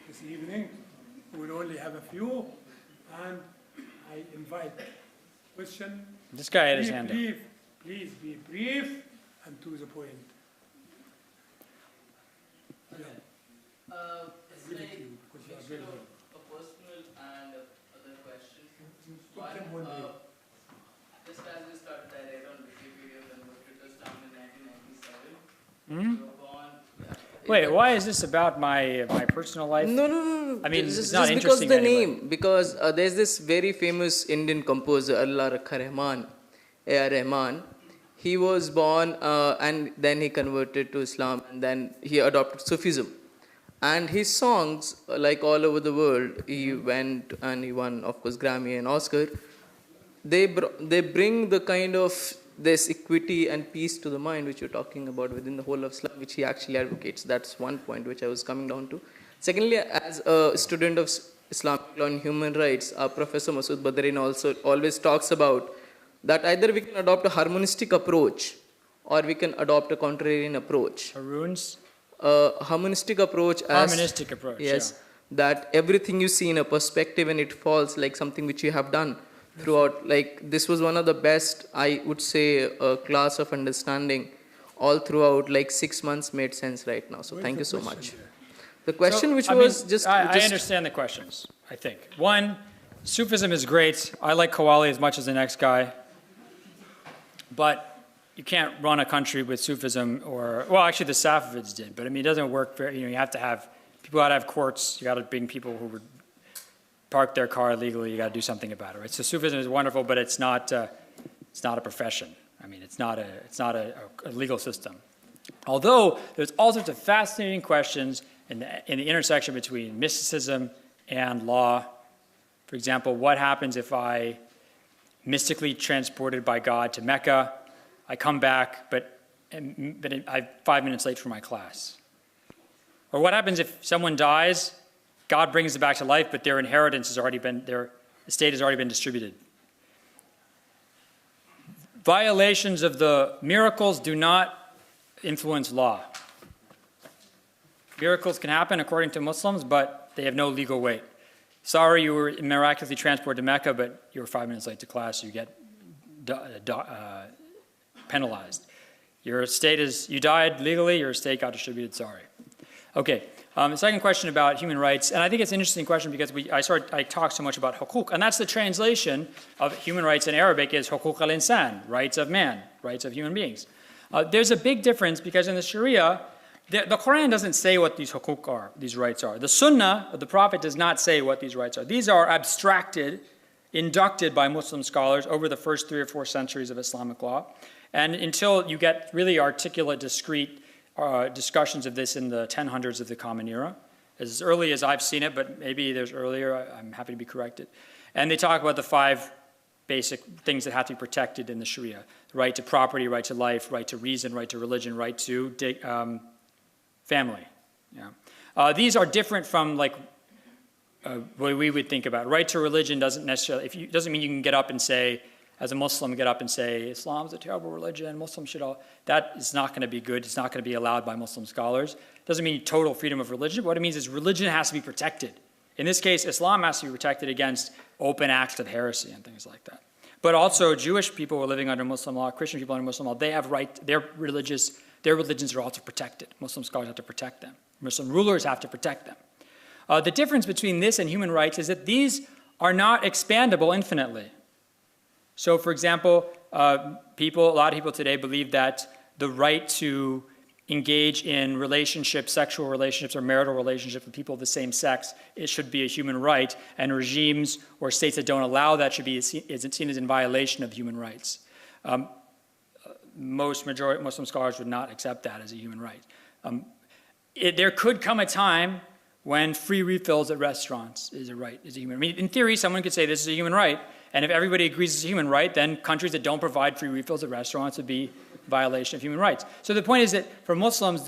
S1: this evening. we'll only have a few, and I invite question.
S2: This guy had his hand up.
S1: Please be brief and to the point.
S3: Okay. It's like mixture of a personal and other question. One, just as we started, I read on Wikipedia converted to Islam in 1997.
S2: Hmm?
S3: So born,
S2: Wait, why is this about my personal life?
S4: No.
S2: I mean,
S4: just,
S2: it's not
S4: just because
S2: interesting
S4: the
S2: to anybody.
S4: name, because there's this very famous Indian composer, Allah Rakha Rahman, A.R. Rahman. He was born and then he converted to Islam and then he adopted Sufism. And his songs, like all over the world, he went and he won, of course, Grammy and Oscar. They bring the kind of this equity and peace to the mind which you're talking about within the whole of Islam, which he actually advocates. That's one point which I was coming down to. Secondly, as a student of Islamic law and human rights, our Professor Masood Badrin also always talks about that either we can adopt a harmonistic approach or we can adopt a contrarian approach.
S2: Haroon's
S4: Harmonistic approach as...
S2: harmonistic approach.
S4: Yes,
S2: Yeah.
S4: that everything you see in a perspective and it falls like something which you have done throughout. Like this was one of the best, I would say, class of understanding all throughout, like 6 months made sense right now. So
S1: Where's
S4: thank
S1: the
S4: you so
S1: question
S4: much.
S1: there?
S4: The question
S2: So,
S4: which
S2: I
S4: was
S2: mean,
S4: just...
S2: I understand the questions, I think. One, Sufism is great. I like Qawwali as much as the next guy. But you can't run a country with Sufism or, well, actually the Safavids did, but I mean, it doesn't work very, you have to have, people got to have courts, you got to bring people who would park their car illegally, you got to do something about it, right? So Sufism is wonderful, but it's not a profession. I mean, it's not a legal system. Although there's all sorts of fascinating questions in the intersection between mysticism and law. For example, what happens if I mystically transported by God to Mecca, I come back, but I'm 5 minutes late for my class? Or what happens if someone dies, God brings them back to life, but their inheritance has already been, their estate has already been distributed? Violations of the miracles do not influence law. Miracles can happen according to Muslims, but they have no legal weight. Sorry, you were miraculously transported to Mecca, but you were 5 minutes late to class, so you get penalized. Your estate is, you died legally, your estate got distributed, sorry. Okay, the second question about human rights, and I think it's an interesting question because I talk so much about hukuk, and that's the translation of human rights in Arabic is hukuk al-insan, rights of man, rights of human beings. There's a big difference because in the Sharia, the Quran doesn't say what these hukuk are, these rights are. The Sunnah of the Prophet does not say what these rights are. These are abstracted, inducted by Muslim scholars over the first 3 or 4 centuries of Islamic law. And until you get really articulate, discrete discussions of this in the 1000s of the Common Era, as early as I've seen it, but maybe there's earlier, I'm happy to be corrected. And they talk about the 5 basic things that have to be protected in the Sharia. The right to property, right to life, right to reason, right to religion, right to family. Yeah. These are different from like what we would think about. Right to religion doesn't necessarily, doesn't mean you can get up and say, as a Muslim, get up and say, Islam's a terrible religion, Muslims should all, that is not going to be good, it's not going to be allowed by Muslim scholars. Doesn't mean total freedom of religion, but what it means is religion has to be protected. In this case, Islam has to be protected against open acts of heresy and things like that. But also Jewish people who are living under Muslim law, Christian people under Muslim law, they have right, their religions are also protected. Muslim scholars have to protect them. Muslim rulers have to protect them. The difference between this and human rights is that these are not expandable infinitely. So, for example, a lot of people today believe that the right to engage in relationships, sexual relationships or marital relationships with people of the same sex, it should be a human right, and regimes or states that don't allow that should be seen as in violation of human rights. Most Muslim scholars would not accept that as a human right. There could come a time when free refills at restaurants is a human right. I mean, in theory, someone could say this is a human right, and if everybody agrees it's a human right, then countries that don't provide free refills at restaurants would be a violation of human rights. So the point is that for Muslims,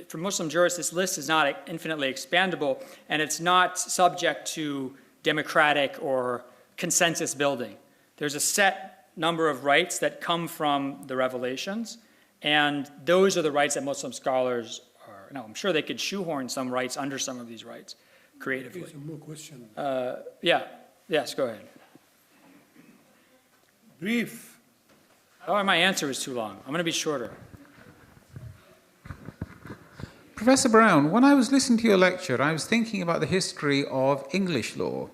S2: for Muslim jurists, this list is not infinitely expandable, and it's not subject to democratic or consensus building. There's a set number of rights that come from the revelations, and those are the rights that Muslim scholars are. Now, I'm sure they could shoehorn some rights under some of these rights, creatively.
S1: Some more question.
S2: Yes, go ahead.
S1: Brief.
S2: Oh, my answer was too long. I'm going to be shorter.
S5: Professor Brown, when I was listening to your lecture, I was thinking about the history of English law.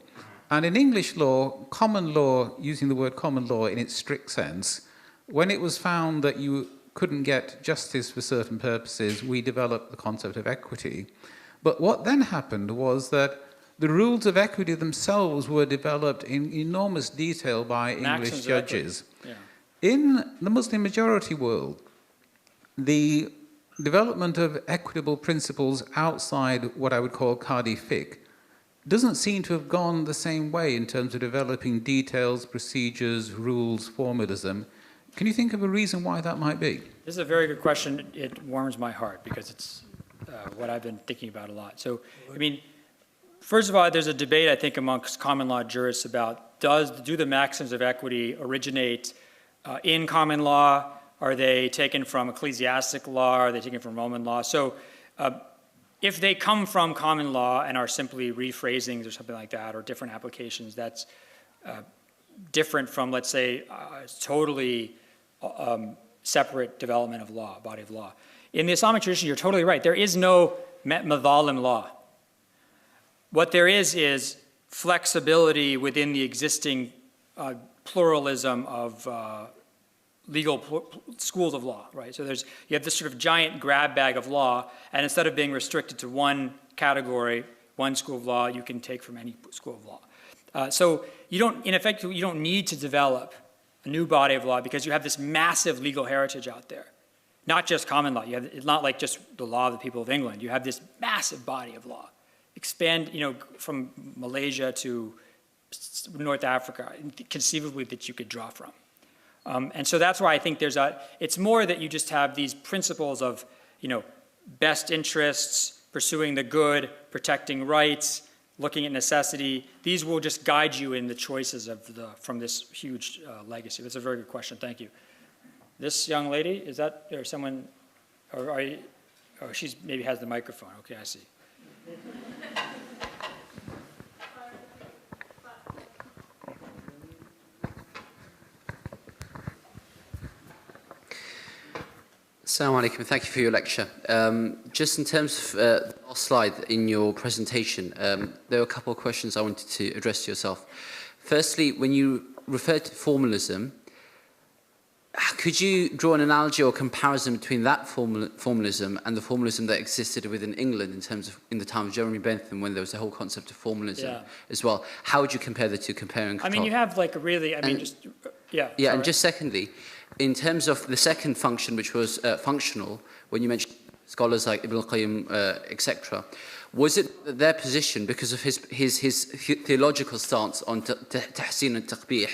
S5: And in English law, common law, using the word common law in its strict sense, when it was found that you couldn't get justice for certain purposes, we developed the concept of equity. But what then happened was that the rules of equity themselves were developed in enormous detail by English judges.
S2: Yeah.
S5: In the Muslim majority world, the development of equitable principles outside what I would call Qadi fiqh doesn't seem to have gone the same way in terms of developing details, procedures, rules, formalism. Can you think of a reason why that might be?
S2: This is a very good question. It warms my heart because it's what I've been thinking about a lot. So, I mean, first of all, there's a debate, I think, amongst common law jurists about do the maxims of equity originate in common law? Are they taken from ecclesiastic law? Are they taken from Roman law? So if they come from common law and are simply rephrasings or something like that, or different applications, that's different from, let's say, totally separate development of law, body of law. In the Islamic tradition, you're totally right. There is no madhalim law. What there is flexibility within the existing pluralism of legal schools of law, right? So you have this sort of giant grab bag of law, and instead of being restricted to one category, one school of law, you can take from any school of law. So in effect, you don't need to develop a new body of law because you have this massive legal heritage out there. Not just common law. It's not like just the law of the people of England. You have this massive body of law. Expand, from Malaysia to North Africa, conceivably that you could draw from. And so that's why I think it's more that you just have these principles of, best interests, pursuing the good, protecting rights, looking at necessity. These will just guide you in the choices from this huge legacy. That's a very good question. Thank you. This young lady, is that, or someone, or are you, oh, she's maybe has the microphone. Okay, I see.
S6: Assalamu alaikum, thank you for your lecture. Just in terms of the last slide in your presentation, there were a couple of questions I wanted to address to yourself. Firstly, when you referred to formalism, could you draw an analogy or comparison between that formalism and the formalism that existed within England in the time of Jeremy Bentham, when there was a whole concept of formalism as well? How would you compare the two, compare and contrast?
S2: I mean, you have like really,
S6: Yeah, and just secondly, in terms of the second function, which was functional, when you mentioned scholars like Ibn al-Qayyim, etc., was it their position, because of his theological stance on tahsin and taqbih,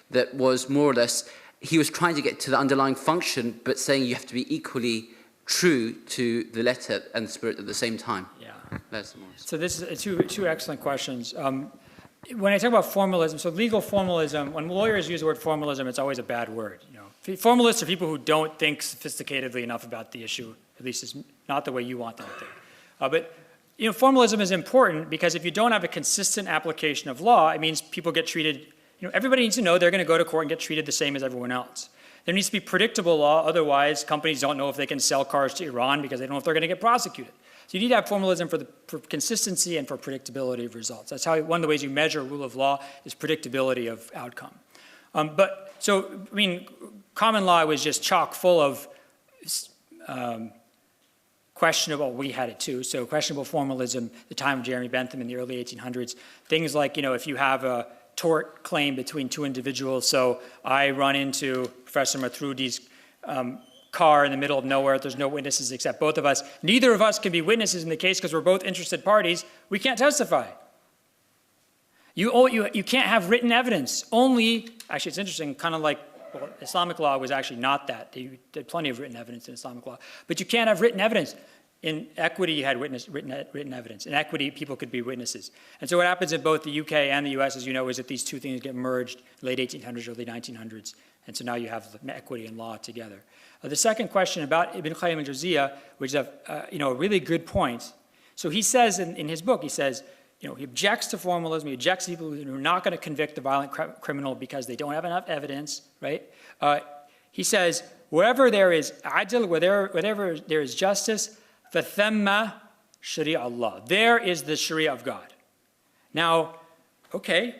S6: that was more or less, he was trying to get to the underlying function, but saying you have to be equally true to the letter and the spirit at the same time? Yeah.
S2: So this is two excellent questions. When I talk about formalism, so legal formalism, when lawyers use the word formalism, it's always a bad word. Formalists are people who don't think sophisticatedly enough about the issue. At least it's not the way you want them to think. But formalism is important because if you don't have a consistent application of law, it means people get treated. Everybody needs to know they're going to go to court and get treated the same as everyone else. There needs to be predictable law. Otherwise, companies don't know if they can sell cars to Iran because they don't know if they're going to get prosecuted. So you need to have formalism for consistency and for predictability of results. That's how one of the ways you measure rule of law is predictability of outcome. Common law was just chock full of questionable, we had it too, so questionable formalism, the time of Jeremy Bentham in the early 1800s. Things like, if you have a tort claim between two individuals, so I run into Professor Mathroudi's car in the middle of nowhere, there's no witnesses except both of us. Neither of us can be witnesses in the case because we're both interested parties. We can't testify. You can't have written evidence. Actually it's interesting, kind of like, Islamic law was actually not that. They did plenty of written evidence in Islamic law. But you can't have written evidence. In equity, you had written evidence. In equity, people could be witnesses. And so what happens in both the UK and the US, as you know, is that these two things get merged late 1800s, early 1900s. And so now you have equity and law together. The second question about Ibn Qayyim al-Jawziyya, which is a really good point. So he says in his book, he says, he objects to formalism. He objects to people who are not going to convict the violent criminal because they don't have enough evidence, right? He says, wherever there is adl, wherever there is justice, فَثَمَّ sharia Allah. There is the sharia of God. Now, okay,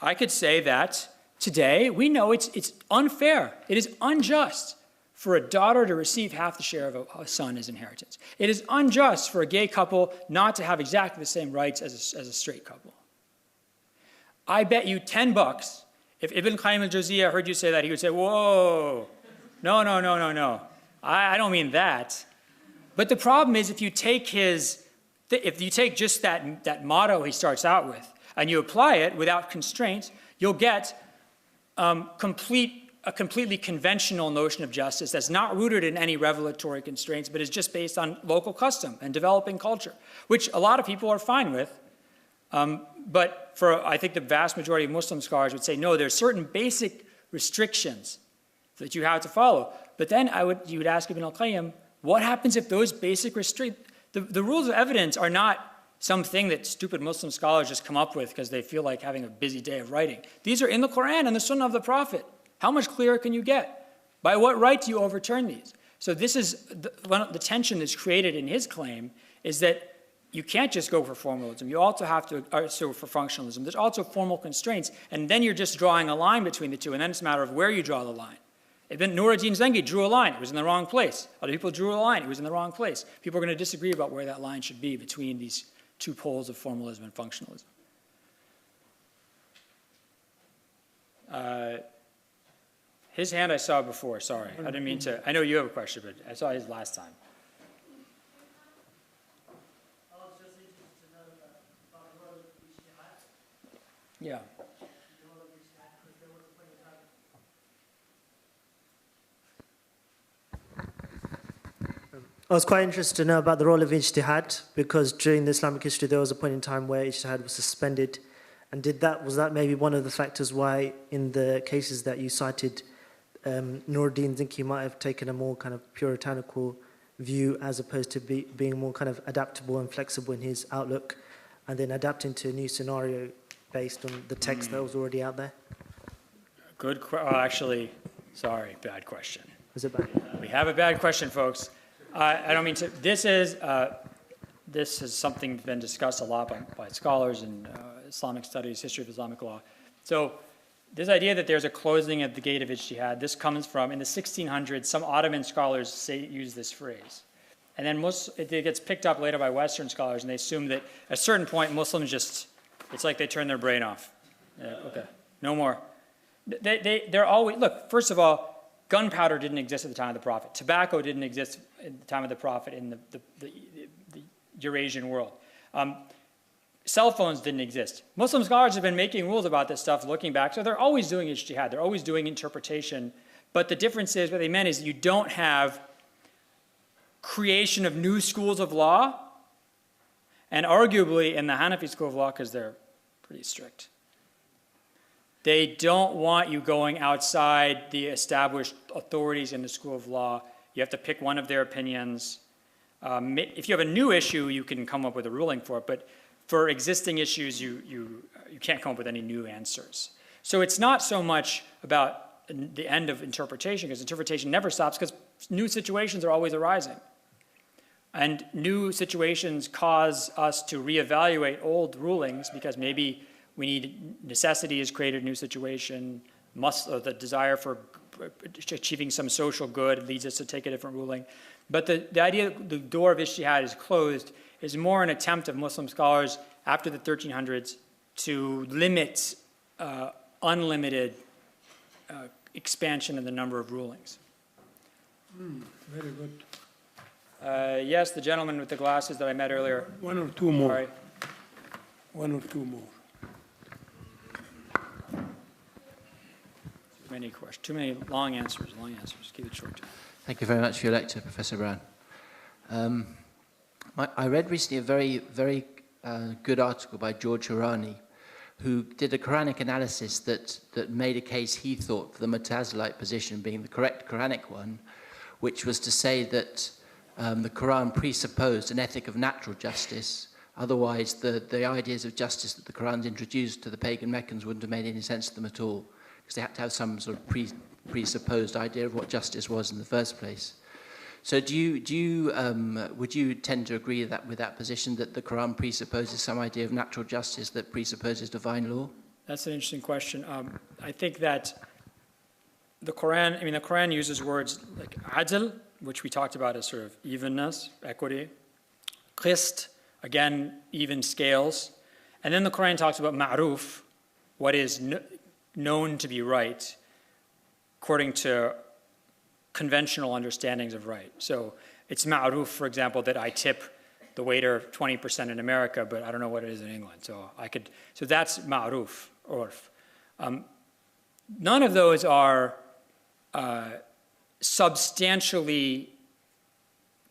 S2: I could say that today we know it's unfair. It is unjust for a daughter to receive half the share of a son as inheritance. It is unjust for a gay couple not to have exactly the same rights as a straight couple. I bet you $10, if Ibn Qayyim al-Jawziyya heard you say that, he would say, whoa, no. I don't mean that. But the problem is if you take just that motto he starts out with, and you apply it without constraint, you'll get a completely conventional notion of justice that's not rooted in any revelatory constraints, but is just based on local custom and developing culture, which a lot of people are fine with. But I think the vast majority of Muslim scholars would say, no, there's certain basic restrictions that you have to follow. But then you would ask Ibn al-Qayyim, what happens if those basic restrictions, the rules of evidence are not something that stupid Muslim scholars just come up with because they feel like having a busy day of writing. These are in the Quran and the Sunnah of the Prophet. How much clearer can you get? By what right do you overturn these? So this is the tension that's created in his claim is that you can't just go for formalism. You also have to, for functionalism. There's also formal constraints, and then you're just drawing a line between the two, and then it's a matter of where you draw the line. Ibn Nuruddin Zengi drew a line. It was in the wrong place. Other people drew a line. It was in the wrong place. People are going to disagree about where that line should be between these two poles of formalism and functionalism. His hand I saw before, sorry. I didn't mean to. I know you have a question, but I saw his last time. Yeah.
S7: I was quite interested to know about the role of ijtihad, because during the Islamic history there was a point in time where ijtihad was suspended. And was that maybe one of the factors why in the cases that you cited, Nuruddin Zinki might have taken a more kind of puritanical view as opposed to being more kind of adaptable and flexible in his outlook, and then adapting to a new scenario based on the text that was already out there?
S2: Good actually, sorry, bad question.
S7: Was it bad?
S2: We have a bad question, folks. I don't mean to. This is something that's been discussed a lot by scholars in Islamic studies, history of Islamic law. So this idea that there's a closing at the gate of ijtihad, this comes from, in the 1600s, some Ottoman scholars use this phrase. And then it gets picked up later by Western scholars, and they assume that at a certain point, Muslims it's like they turn their brain off. Okay, no more. They're always, look, first of all, gunpowder didn't exist at the time of the Prophet. Tobacco didn't exist at the time of the Prophet in the Eurasian world. Cell phones didn't exist. Muslim scholars have been making rules about this stuff looking back, so they're always doing ijtihad. They're always doing interpretation. But the difference is, what they meant is you don't have creation of new schools of law, and arguably in the Hanafi school of law, because they're pretty strict, they don't want you going outside the established authorities in the school of law. You have to pick one of their opinions. If you have a new issue, you can come up with a ruling for it, but for existing issues, you can't come up with any new answers. So it's not so much about the end of interpretation, because interpretation never stops, because new situations are always arising. And new situations cause us to reevaluate old rulings, because maybe necessity has created a new situation, the desire for achieving some social good leads us to take a different ruling. But the idea that the door of ijtihad is closed is more an attempt of Muslim scholars after the 1300s to limit unlimited expansion of the number of rulings.
S1: Very good.
S2: Yes, the gentleman with the glasses that I met earlier.
S1: One or two more.
S2: Sorry.
S1: One or two more.
S2: Too many long answers. Keep it short.
S8: Thank you very much for your lecture, Professor Brown. I read recently a very, very good article by George Harani, who did a Quranic analysis that made a case he thought for the Mu'tazilite position being the correct Quranic one, which was to say that the Quran presupposed an ethic of natural justice, Otherwise, the ideas of justice that the Quran's introduced to the pagan Meccans wouldn't have made any sense to them at all, because they had to have some sort of presupposed idea of what justice was in the first place. So would you tend to agree with that position, that the Quran presupposes some idea of natural justice that presupposes divine law?
S2: That's an interesting question. I think that the Quran uses words like adl, which we talked about as sort of evenness, equity, qist, again, even scales. And then the Quran talks about ma'ruf, what is known to be right, according to conventional understandings of right. So it's ma'ruf, for example, that I tip the waiter 20% in America, but I don't know what it is in England. So that's ma'ruf, urf. None of those are substantially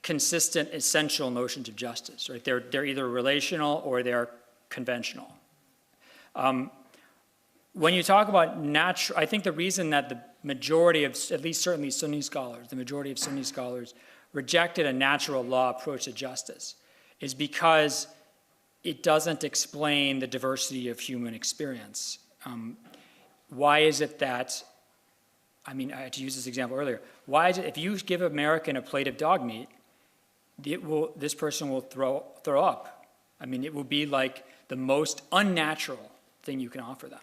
S2: consistent, essential notions of justice, right? They're either relational or they're conventional. When you talk about natural, I think the reason that the majority of, at least certainly Sunni scholars, the majority of Sunni scholars rejected a natural law approach to justice is because it doesn't explain the diversity of human experience. Why is it that, I had to use this example earlier, why is it if you give an American a plate of dog meat, this person will throw up. It will be like the most unnatural thing you can offer them.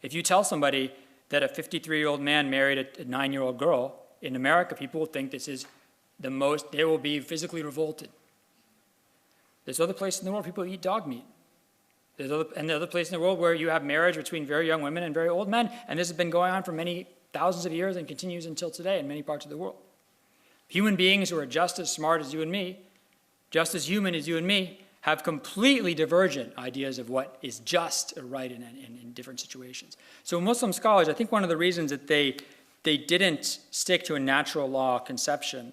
S2: If you tell somebody that a 53-year-old man married a 9-year-old girl, in America, people will think this is they will be physically revolted. There's other places in the world people eat dog meat. There's other places in the world where you have marriage between very young women and very old men, and this has been going on for many thousands of years and continues until today in many parts of the world. Human beings who are just as smart as you and me, just as human as you and me, have completely divergent ideas of what is just or right in different situations. So Muslim scholars, I think one of the reasons that they didn't stick to a natural law conception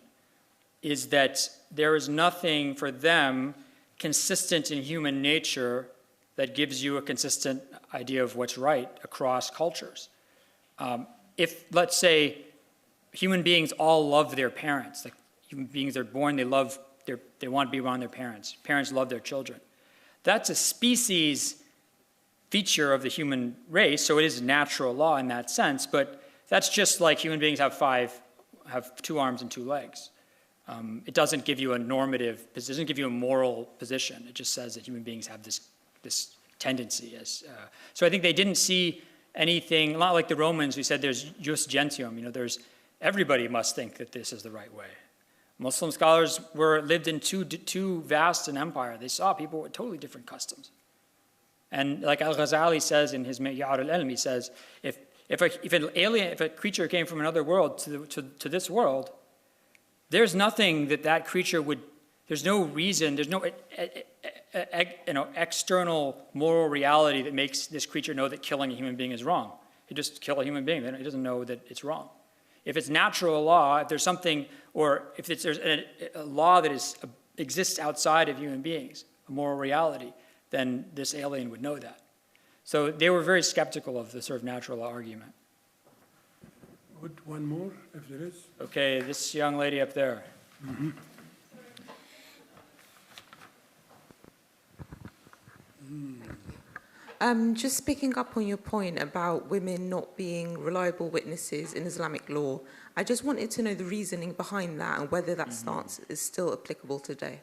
S2: is that there is nothing for them consistent in human nature that gives you a consistent idea of what's right across cultures. If, let's say, human beings all love their parents, like human beings are born, they want to be around their parents. Parents love their children. That's a species feature of the human race, so it is natural law in that sense, but that's just like human beings have 2 arms and 2 legs. It doesn't give you a normative, it doesn't give you a moral position. It just says that human beings have this tendency. So I think they didn't see anything, not like the Romans who said there's jus gentium, everybody must think that this is the right way. Muslim scholars lived in too vast an empire. They saw people with totally different customs. And like Al-Ghazali says in his Ma'yar al-Ilm, he says, if a creature came from another world to this world, there's nothing that creature would, there's no reason, there's no external moral reality that makes this creature know that killing a human being is wrong. He just kill a human being, then he doesn't know that it's wrong. If it's natural law, if there's something, or if there's a law that exists outside of human beings, a moral reality, then this alien would know that. So they were very skeptical of the sort of natural law argument.
S1: Good, one more, if there is.
S2: Okay, this young lady up there.
S1: Mm-hmm.
S9: Just picking up on your point about women not being reliable witnesses in Islamic law, I just wanted to know the reasoning behind that and whether that stance is still applicable today.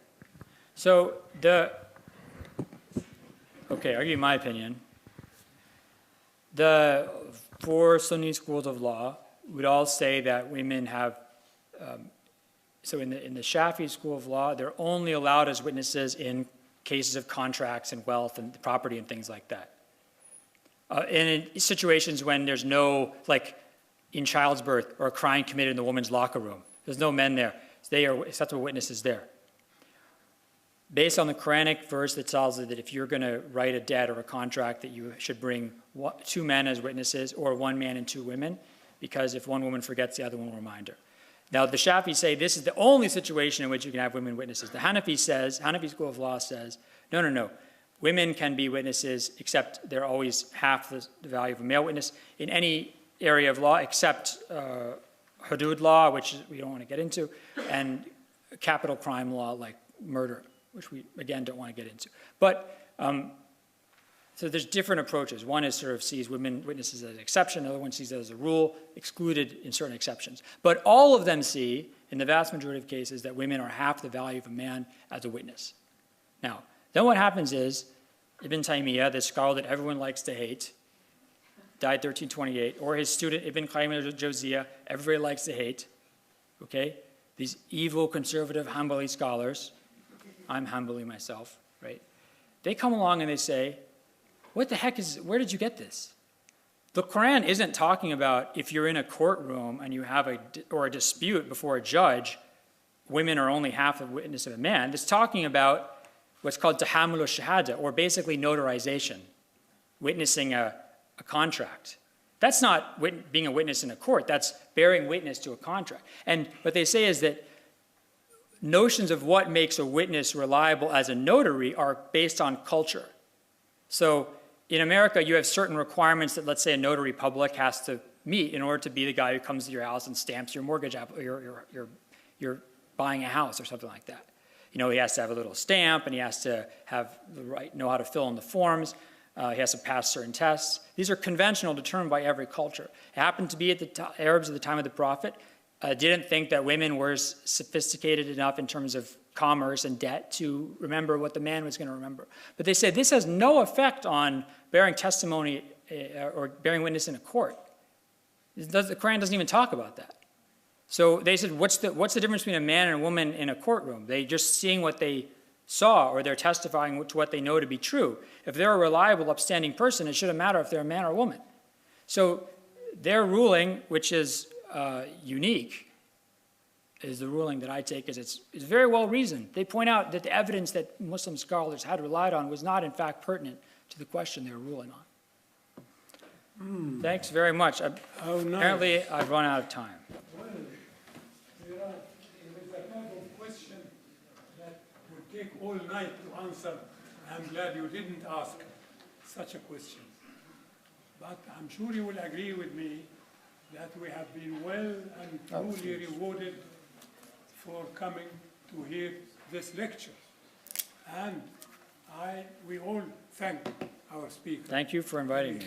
S2: So I'll give you my opinion. The 4 Sunni schools of law would all say that women have, so in the Shafi school of law, they're only allowed as witnesses in cases of contracts and wealth and property and things like that. And in situations when there's no, like in child's birth or a crime committed in the woman's locker room, there's no men there. So they are acceptable witnesses there. Based on the Quranic verse that tells you that if you're going to write a debt or a contract, that you should bring 2 men as witnesses or 1 man and 2 women, because if one woman forgets, the other one will remind her. Now, the Shafis say this is the only situation in which you can have women witnesses. The Hanafi school of law says, no. Women can be witnesses, except they're always half the value of a male witness in any area of law, except hudud law, which we don't want to get into, and capital crime law like murder. which we, again, don't want to get into. But, so there's different approaches. One is sort of sees women witnesses as an exception, the other one sees it as a rule, excluded in certain exceptions. But all of them see, in the vast majority of cases, that women are half the value of a man as a witness. Now, then what happens is, Ibn Taymiyyah, the scholar that everyone likes to hate, died 1328, or his student Ibn Qayyim al-Jawziyah, everybody likes to hate, okay? These evil, conservative Hanbali scholars, I'm Hanbali myself, right? They come along and they say, what the heck is, where did you get this? The Quran isn't talking about if you're in a courtroom and you have a dispute before a judge, women are only half the witness of a man. It's talking about what's called tahammul shahada, or basically notarization, witnessing a contract. That's not being a witness in a court, that's bearing witness to a contract. And what they say is that notions of what makes a witness reliable as a notary are based on culture. So in America, you have certain requirements that, let's say, a notary public has to meet in order to be the guy who comes to your house and stamps your mortgage app, you're buying a house or something like that. You know, he has to have a little stamp, and he has to have the right, know how to fill in the forms. He has to pass certain tests. These are conventional, determined by every culture. It happened to be at the Arabs at the time of the Prophet didn't think that women were sophisticated enough in terms of commerce and debt to remember what the man was going to remember. But they said this has no effect on bearing testimony or bearing witness in a court. The Quran doesn't even talk about that. So they said, what's the difference between a man and a woman in a courtroom? They're just seeing what they saw, or they're testifying to what they know to be true. If they're a reliable, upstanding person, it shouldn't matter if they're a man or a woman. So their ruling, which is unique, is the ruling that I take as it's very well reasoned. They point out that the evidence that Muslim scholars had relied on was not, in fact, pertinent to the question they were ruling on. Thanks very much. Apparently, I've run out of time.
S1: Well, there is a kind of question that would take all night to answer. I'm glad you didn't ask such a question. But I'm sure you will agree with me that we have been well and truly rewarded for coming to hear this lecture. And we all thank our speaker.
S2: Thank you for inviting me.